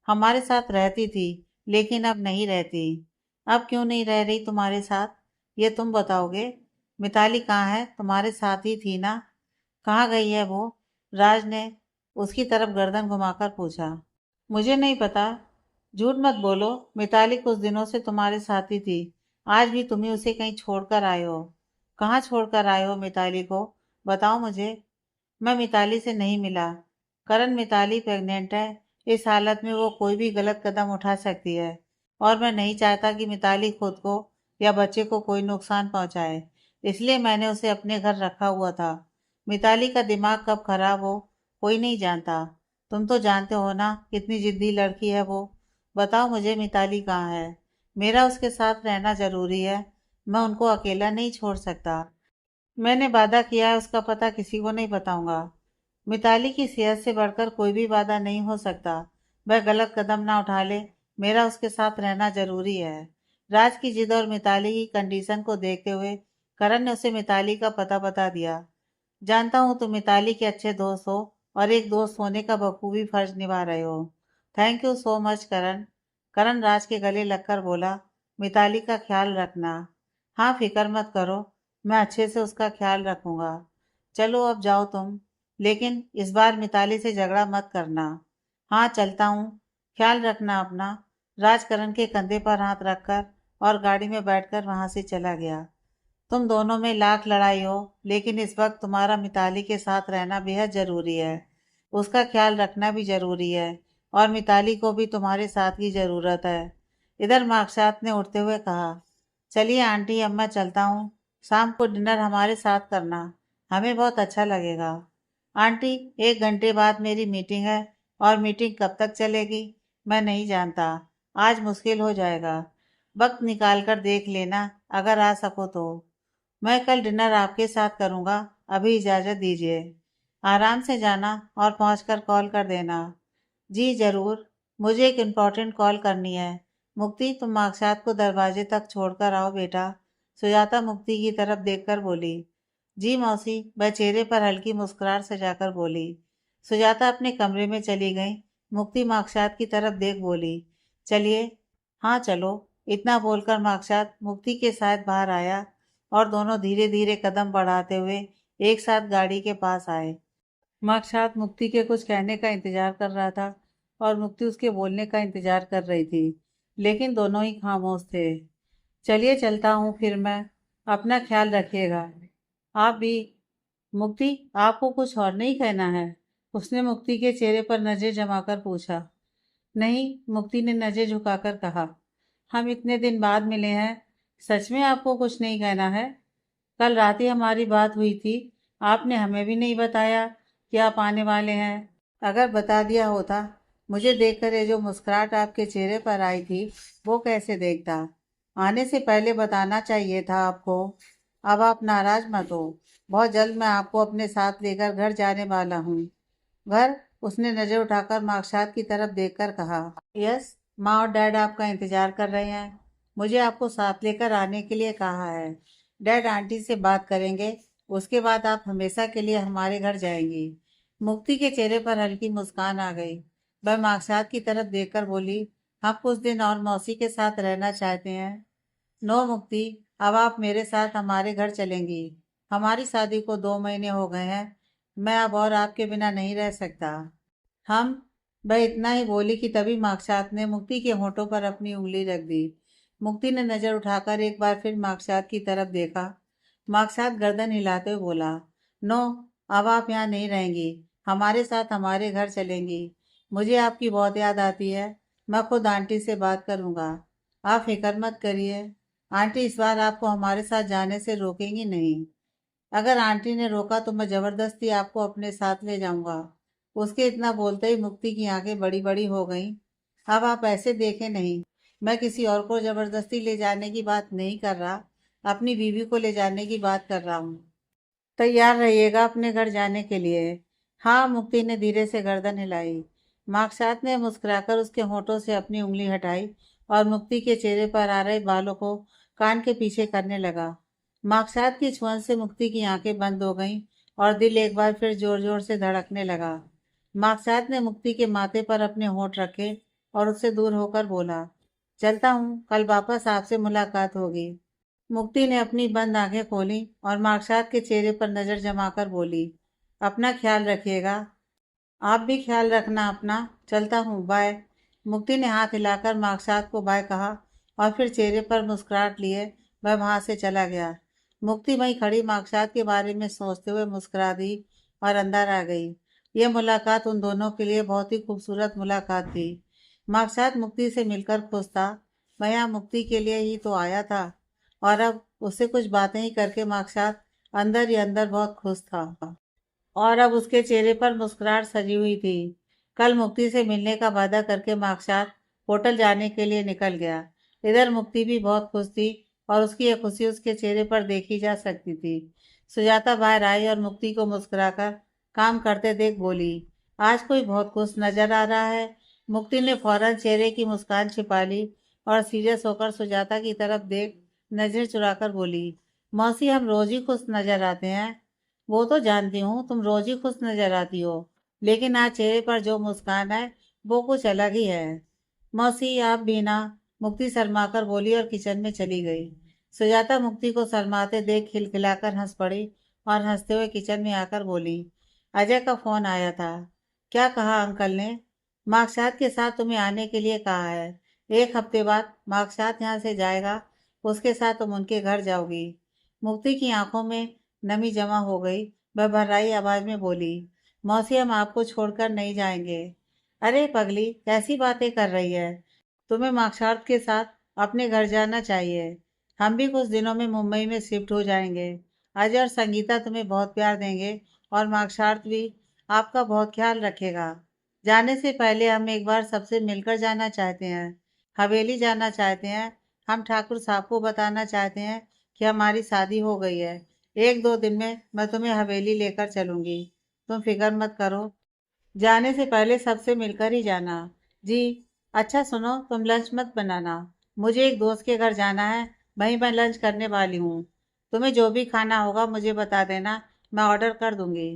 हमारे साथ रहती थी, लेकिन अब नहीं रहती। अब क्यों नहीं रह रही तुम्हारे साथ, ये तुम बताओगे? मिताली कहाँ है? तुम्हारे साथ ही थी ना? कहाँ गई है वो? राज ने उसकी तरफ गर्दन घुमाकर पूछा। मुझे नहीं पता। झूठ मत बोलो, मिताली कुछ दिनों से तुम्हारे साथ ही थी। आज भी तुम ही उसे कहीं छोड़कर आए हो। कहाँ छोड़कर आए हो मिताली को? बताओ मुझे। मैं मिताली से नहीं मिला। करण, मिताली प्रेग्नेंट है। इस हालत में वो कोई भी गलत कदम उठा सकती है और मैं नहीं चाहता कि मिताली खुद को या बच्चे को कोई नुकसान पहुंचाए। इसलिए मैंने उसे अपने घर रखा हुआ था। मिताली का दिमाग कब खराब हो कोई नहीं जानता। तुम तो जानते हो ना कितनी जिद्दी लड़की है वो। बताओ मुझे मिताली कहाँ है? मेरा उसके साथ रहना जरूरी है। मैं उनको अकेला नहीं छोड़ सकता। मैंने वादा किया है उसका पता किसी को नहीं बताऊंगा। मिताली की सेहत से बढ़कर कोई भी वादा नहीं हो सकता। वह गलत कदम ना उठा ले। मेरा उसके साथ रहना जरूरी है। राज की जिद और मिताली की कंडीशन को देखते हुए करण ने उसे मिताली का पता बता दिया। जानता हूँ तुम मिताली के अच्छे दोस्त हो और एक दोस्त होने का बखूबी फर्ज निभा रहे हो। थैंक यू सो मच करण। करण राज के गले लगकर बोला, मिताली का ख्याल रखना। हाँ, फिक्र मत करो, मैं अच्छे से उसका ख्याल रखूंगा। चलो अब जाओ तुम, लेकिन इस बार मिताली से झगड़ा मत करना। हाँ चलता हूँ, ख्याल रखना अपना। राजकरण के कंधे पर हाथ रखकर और गाड़ी में बैठकर वहां से चला गया। तुम दोनों में लाख लड़ाई हो, लेकिन इस वक्त तुम्हारा मिताली के साथ रहना बेहद जरूरी है। उसका ख्याल रखना भी जरूरी है, और मिताली को भी तुम्हारे साथ की जरूरत है। इधर मार्कसात ने उठते हुए कहा, चलिए आंटी, अब मैं चलता हूँ। शाम को डिनर हमारे साथ करना, हमें बहुत अच्छा लगेगा। आंटी, 1 घंटे बाद मेरी मीटिंग है, और मीटिंग कब तक चलेगी मैं नहीं जानता। आज मुश्किल हो जाएगा। वक्त निकाल कर देख लेना, अगर आ सको तो। मैं कल डिनर आपके साथ करूंगा। अभी इजाजत दीजिए। आराम से जाना और पहुंचकर कॉल कर देना। जी जरूर, मुझे एक इम्पोर्टेंट कॉल करनी है। मुक्ति, तुम मार्कसात को दरवाजे तक छोड़कर आओ बेटा। सुजाता मुक्ति की तरफ देखकर बोली। जी मौसी, वह चेहरे पर हल्की मुस्कुराहट सजाकर बोली। सुजाता अपने कमरे में चली गई। मुक्ति मार्कसात की तरफ देख बोली, चलिए। हाँ चलो। इतना बोलकर मार्कसात मुक्ति के साथ बाहर आया, और दोनों धीरे धीरे कदम बढ़ाते हुए एक साथ गाड़ी के पास आए। मार्कसात मुक्ति के कुछ कहने का इंतजार कर रहा था, और मुक्ति उसके बोलने का इंतजार कर रही थी, लेकिन दोनों ही खामोश थे। चलिए चलता हूँ फिर मैं, अपना ख्याल रखिएगा। आप भी। मुक्ति, आपको कुछ और नहीं कहना है? उसने मुक्ति के चेहरे पर नजर जमाकर पूछा। नहीं, मुक्ति ने नजर झुकाकर कहा। हम इतने दिन बाद मिले हैं, सच में आपको कुछ नहीं कहना है? कल रात ही हमारी बात हुई थी, आपने हमें भी नहीं बताया कि आप आने वाले हैं। अगर बता दिया होता, मुझे देखकर ये जो मुस्कुराहट आपके चेहरे पर आई थी, वो कैसे देखता? आने से पहले बताना चाहिए था आपको। अब आप नाराज मत हो, बहुत जल्द मैं आपको अपने साथ लेकर घर जाने वाला हूँ। घर? उसने नजर उठाकर मार्कसात की तरफ देखकर कहा। यस, माँ और डैड आपका इंतजार कर रहे हैं। मुझे आपको साथ लेकर आने के लिए कहा है। डैड आंटी से बात करेंगे, उसके बाद आप हमेशा के लिए हमारे घर जाएंगी। मुक्ति के चेहरे पर हल्की मुस्कान आ गई। वह मार्कसात की तरफ देखकर बोली, हम कुछ दिन और मौसी के साथ रहना चाहते हैं। नो मुक्ति, अब आप मेरे साथ हमारे घर चलेंगी। हमारी शादी को 2 महीने हो गए हैं। मैं अब और आपके बिना नहीं रह सकता। हम? वह इतना ही बोली कि तभी मार्कसात ने मुक्ति के होठों पर अपनी उंगली रख दी। मुक्ति ने नजर उठाकर एक बार फिर मार्कसात की तरफ देखा। मार्कसात गर्दन हिलाते हुए बोला, नो, अब आप यहाँ नहीं रहेंगी, हमारे साथ हमारे घर चलेंगी। मुझे आपकी बहुत याद आती है। मैं खुद आंटी से बात करूंगा। आप फिक्र मत करिए। आंटी इस बार आपको हमारे साथ जाने से रोकेंगी नहीं। अगर आंटी ने रोका तो मैं जबरदस्ती आपको अपने साथ ले जाऊंगा। उसके इतना बोलते ही मुक्ति की आंखें बड़ी बड़ी हो गईं। अब आप ऐसे देखें नहीं, मैं किसी और को जबरदस्ती ले जाने की बात नहीं कर रहा, अपनी बीवी को ले जाने की बात कर रहा हूँ। तैयार रहिएगा अपने घर जाने के लिए। हाँ, मुक्ति ने धीरे से गर्दन हिलाई। मार्कसात ने मुस्कुराकर उसके होठों से अपनी उंगली हटाई, और मुक्ति के चेहरे पर आ रहे बालों को कान के पीछे करने लगा। मार्कसात की छुअन से मुक्ति की आंखें बंद हो गईं, और दिल एक बार फिर जोर जोर से धड़कने लगा। मार्कसात ने मुक्ति के माथे पर अपने होंठ रखे, और उससे दूर होकर बोला, चलता हूँ, कल वापस आपसे मुलाकात होगी। मुक्ति ने अपनी बंद आंखें खोली, और मार्कसात के चेहरे पर नजर जमाकर बोली, अपना ख्याल रखिएगा। आप भी ख्याल रखना अपना। चलता हूँ, बाय। मुक्ति ने हाथ हिलाकर मार्कसात को बाय कहा, और फिर चेहरे पर मुस्कुराहट लिए वह वहां से चला गया। मुक्ति वहीं खड़ी मार्कसात के बारे में सोचते हुए मुस्कुरा दी, और अंदर आ गई। यह मुलाकात उन दोनों के लिए बहुत ही खूबसूरत मुलाकात थी। मार्कसात मुक्ति से मिलकर खुश था। वह यहाँ मुक्ति के लिए ही तो आया था, और अब उससे कुछ बातें ही करके मार्कसात अंदर ही अंदर बहुत खुश था। और अब उसके चेहरे पर मुस्कुराहट सजी हुई थी। कल मुक्ति से मिलने का वादा करके मार्कसात होटल जाने के लिए निकल गया। इधर मुक्ति भी बहुत खुश थी, और उसकी यह खुशी उसके चेहरे पर देखी जा सकती थी। सुजाता बाहर आई और मुक्ति को मुस्कुराकर काम करते देख बोली, आज कोई बहुत खुश नजर आ रहा है। मुक्ति ने फौरन चेहरे की मुस्कान छिपा ली, और सीरियस होकर सुजाता की तरफ देख नजर चुराकर बोली, मौसी, हम रोज ही खुश नजर आते हैं। वो तो जानती हूँ तुम रोज ही खुश नजर आती हो, लेकिन आज चेहरे पर जो मुस्कान है वो कुछ अलग ही है। मौसी, आप भी ना। मुक्ति शर्माकर बोली और किचन में चली गई। सुजाता मुक्ति को शर्माते देख खिलखिलाकर हंस पड़ी, और हंसते हुए किचन में आकर बोली, अजय का फोन आया था। क्या कहा अंकल ने? मार्कशात के साथ तुम्हें आने के लिए कहा है। 1 हफ्ते बाद मार्कशात यहाँ से जाएगा, उसके साथ तुम उनके घर जाओगी। मुक्ति की आंखों में नमी जमा हो गई। वह भर्राई आवाज में बोली, मौसी हम आपको छोड़कर नहीं जाएंगे। अरे पगली, कैसी बातें कर रही है? तुम्हें मार्कशात के साथ अपने घर जाना चाहिए। हम भी कुछ दिनों में मुंबई में शिफ्ट हो जाएंगे। अजय और संगीता तुम्हें बहुत प्यार देंगे और मार्कशात भी आपका बहुत ख्याल रखेगा। जाने से पहले हम एक बार सबसे मिलकर जाना चाहते हैं। हवेली जाना चाहते हैं। हम ठाकुर साहब को बताना चाहते हैं कि हमारी शादी हो गई है। 1-2 दिन में मैं तुम्हें हवेली लेकर चलूंगी। तुम फिक्र मत करो। जाने से पहले सबसे मिलकर ही जाना। जी। अच्छा सुनो, तुम लंच मत बनाना। मुझे एक दोस्त के घर जाना है, वहीं मैं लंच करने वाली हूँ। तुम्हें जो भी खाना होगा मुझे बता देना, मैं ऑर्डर कर दूंगी।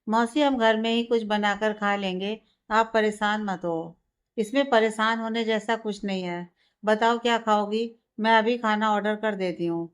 मौसी हम घर में ही कुछ बनाकर खा लेंगे, आप परेशान मत हो। इसमें परेशान होने जैसा कुछ नहीं है। बताओ क्या खाओगी, मैं अभी खाना ऑर्डर कर देती हूँ।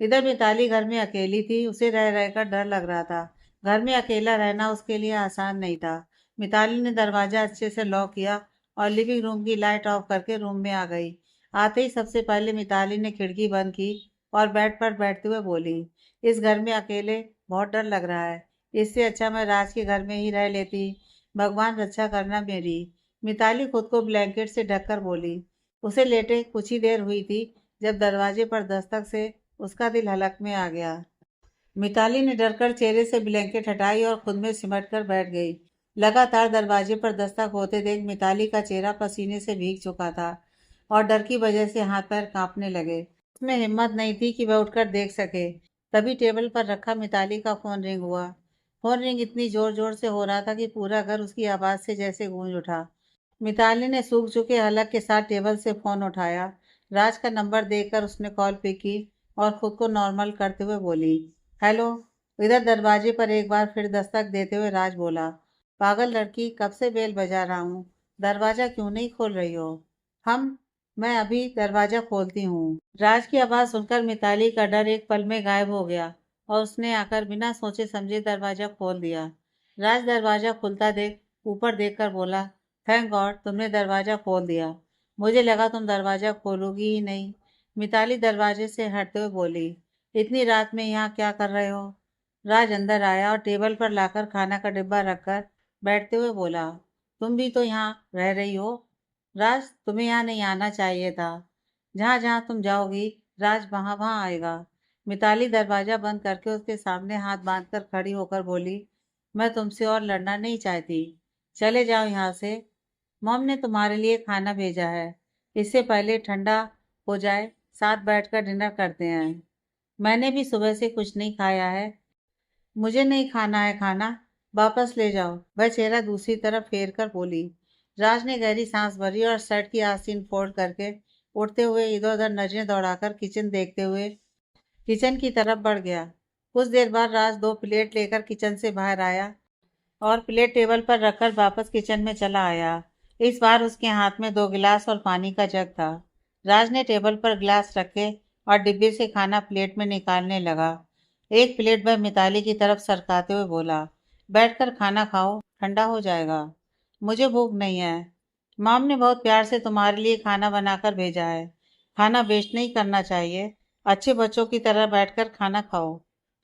इधर मिताली घर में अकेली थी, उसे रह रहकर डर लग रहा था। घर में अकेला रहना उसके लिए आसान नहीं था। मिताली ने दरवाजा अच्छे से लॉक किया और लिविंग रूम की लाइट ऑफ करके रूम में आ गई। आते ही सबसे पहले मिताली ने खिड़की बंद की और बेड पर बैठते हुए बोली, इस घर में अकेले बहुत डर लग रहा है। इससे अच्छा मैं राज के घर में ही रह लेती। भगवान रक्षा करना मेरी। मिताली खुद को ब्लैंकेट से ढककर बोली। उसे लेटे कुछ ही देर हुई थी जब दरवाजे पर दस्तक से उसका दिल हलक में आ गया। मिताली ने डरकर चेहरे से ब्लैंकेट हटाई और खुद में सिमट कर बैठ गई। लगातार दरवाजे पर दस्तक होते देख मिताली का चेहरा पसीने से भीग चुका था और डर की वजह से हाथ पैर कांपने लगे। उसमें हिम्मत नहीं थी कि वह उठकर देख सके। तभी टेबल पर रखा मिताली का फोन रिंग हुआ। फोन रिंग इतनी जोर जोर से हो रहा था कि पूरा घर उसकी आवाज से जैसे गूंज उठा। मिताली ने सूख चुके हलक के साथ टेबल से फोन उठाया। राज का नंबर देखकर उसने कॉल पिक की और खुद को नॉर्मल करते हुए बोली, हेलो। इधर दरवाजे पर एक बार फिर दस्तक देते हुए राज बोला, पागल लड़की, कब से बेल बजा रहा हूँ, दरवाजा क्यों नहीं खोल रही हो? हम मैं अभी दरवाजा खोलती हूँ। राज की आवाज़ सुनकर मिताली का डर एक पल में गायब हो गया और उसने आकर बिना सोचे समझे दरवाजा खोल दिया। राज दरवाजा खुलता देख ऊपर देखकर बोला, थैंक गॉड तुमने दरवाजा खोल दिया। मुझे लगा तुम दरवाजा खोलोगी ही नहीं। मिताली दरवाजे से हटते हुए बोली, इतनी रात में यहाँ क्या कर रहे हो? राज अंदर आया और टेबल पर लाकर खाना का डिब्बा रखकर बैठते हुए बोला, तुम भी तो यहाँ रह रही हो। राज, तुम्हें यहाँ नहीं आना चाहिए था। जहाँ जहाँ तुम जाओगी राज वहाँ वहाँ आएगा। मिताली दरवाजा बंद करके उसके सामने हाथ बांधकर खड़ी होकर बोली, मैं तुमसे और लड़ना नहीं चाहती। चले जाओ यहाँ से। मॉम ने तुम्हारे लिए खाना भेजा है। इससे पहले ठंडा हो जाए, साथ बैठकर डिनर करते हैं। मैंने भी सुबह से कुछ नहीं खाया है। मुझे नहीं खाना है खाना, वापस ले जाओ। वह चेहरा दूसरी तरफ फेर कर बोली। राज ने गहरी सांस भरी और शर्ट की आस्तीन फोल्ड करके उठते हुए इधर उधर नजरें दौड़ाकर किचन देखते हुए किचन की तरफ बढ़ गया। कुछ देर बाद राज 2 प्लेट लेकर किचन से बाहर आया और प्लेट टेबल पर रखकर वापस किचन में चला आया। इस बार उसके हाथ में 2 गिलास और पानी का जग था। राज ने टेबल पर गिलास रखे और डिब्बे से खाना प्लेट में निकालने लगा। एक प्लेट वह मिताली की तरफ सरकाते हुए बोला, बैठकर खाना खाओ, ठंडा हो जाएगा। मुझे भूख नहीं है। मॉम ने बहुत प्यार से तुम्हारे लिए खाना बनाकर भेजा है। खाना वेस्ट नहीं करना चाहिए। अच्छे बच्चों की तरह बैठकर खाना खाओ।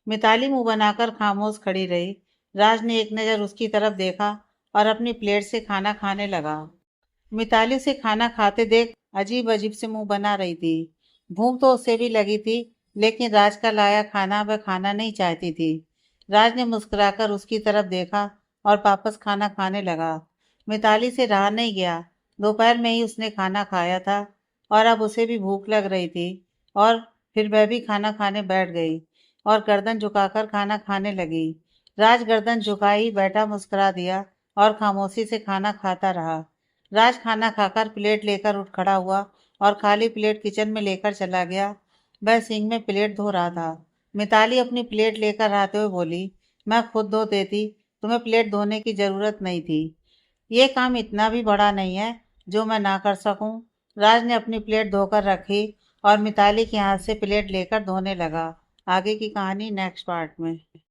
मिताली मुंह बनाकर खामोश खड़ी रही। राज ने एक नज़र उसकी तरफ देखा और अपनी प्लेट से खाना खाने लगा। मिताली से खाना खाते देख अजीब अजीब से मुंह बना रही थी। भूख तो उसे भी लगी थी, लेकिन राज का लाया खाना वह खाना नहीं चाहती थी। राज ने मुस्कुराकर उसकी तरफ देखा और वापस खाना खाने लगा। मिताली से रहा नहीं गया। दोपहर में ही उसने खाना खाया था और अब उसे भी भूख लग रही थी और फिर वह भी खाना खाने बैठ गई और गर्दन झुकाकर खाना खाने लगी। राज गर्दन झुकाई बैठा मुस्कुरा दिया और खामोशी से खाना खाता रहा। राज खाना खाकर प्लेट लेकर उठ खड़ा हुआ और खाली प्लेट किचन में लेकर चला गया। वह सिंक में प्लेट धो रहा था। मिताली अपनी प्लेट लेकर आते हुए बोली, मैं खुद धो देती, तुम्हें प्लेट धोने की जरूरत नहीं थी। ये काम इतना भी बड़ा नहीं है जो मैं ना कर सकूं। राज ने अपनी प्लेट धोकर रखी और मिताली के हाथ से प्लेट लेकर धोने लगा। आगे की कहानी नेक्स्ट पार्ट में।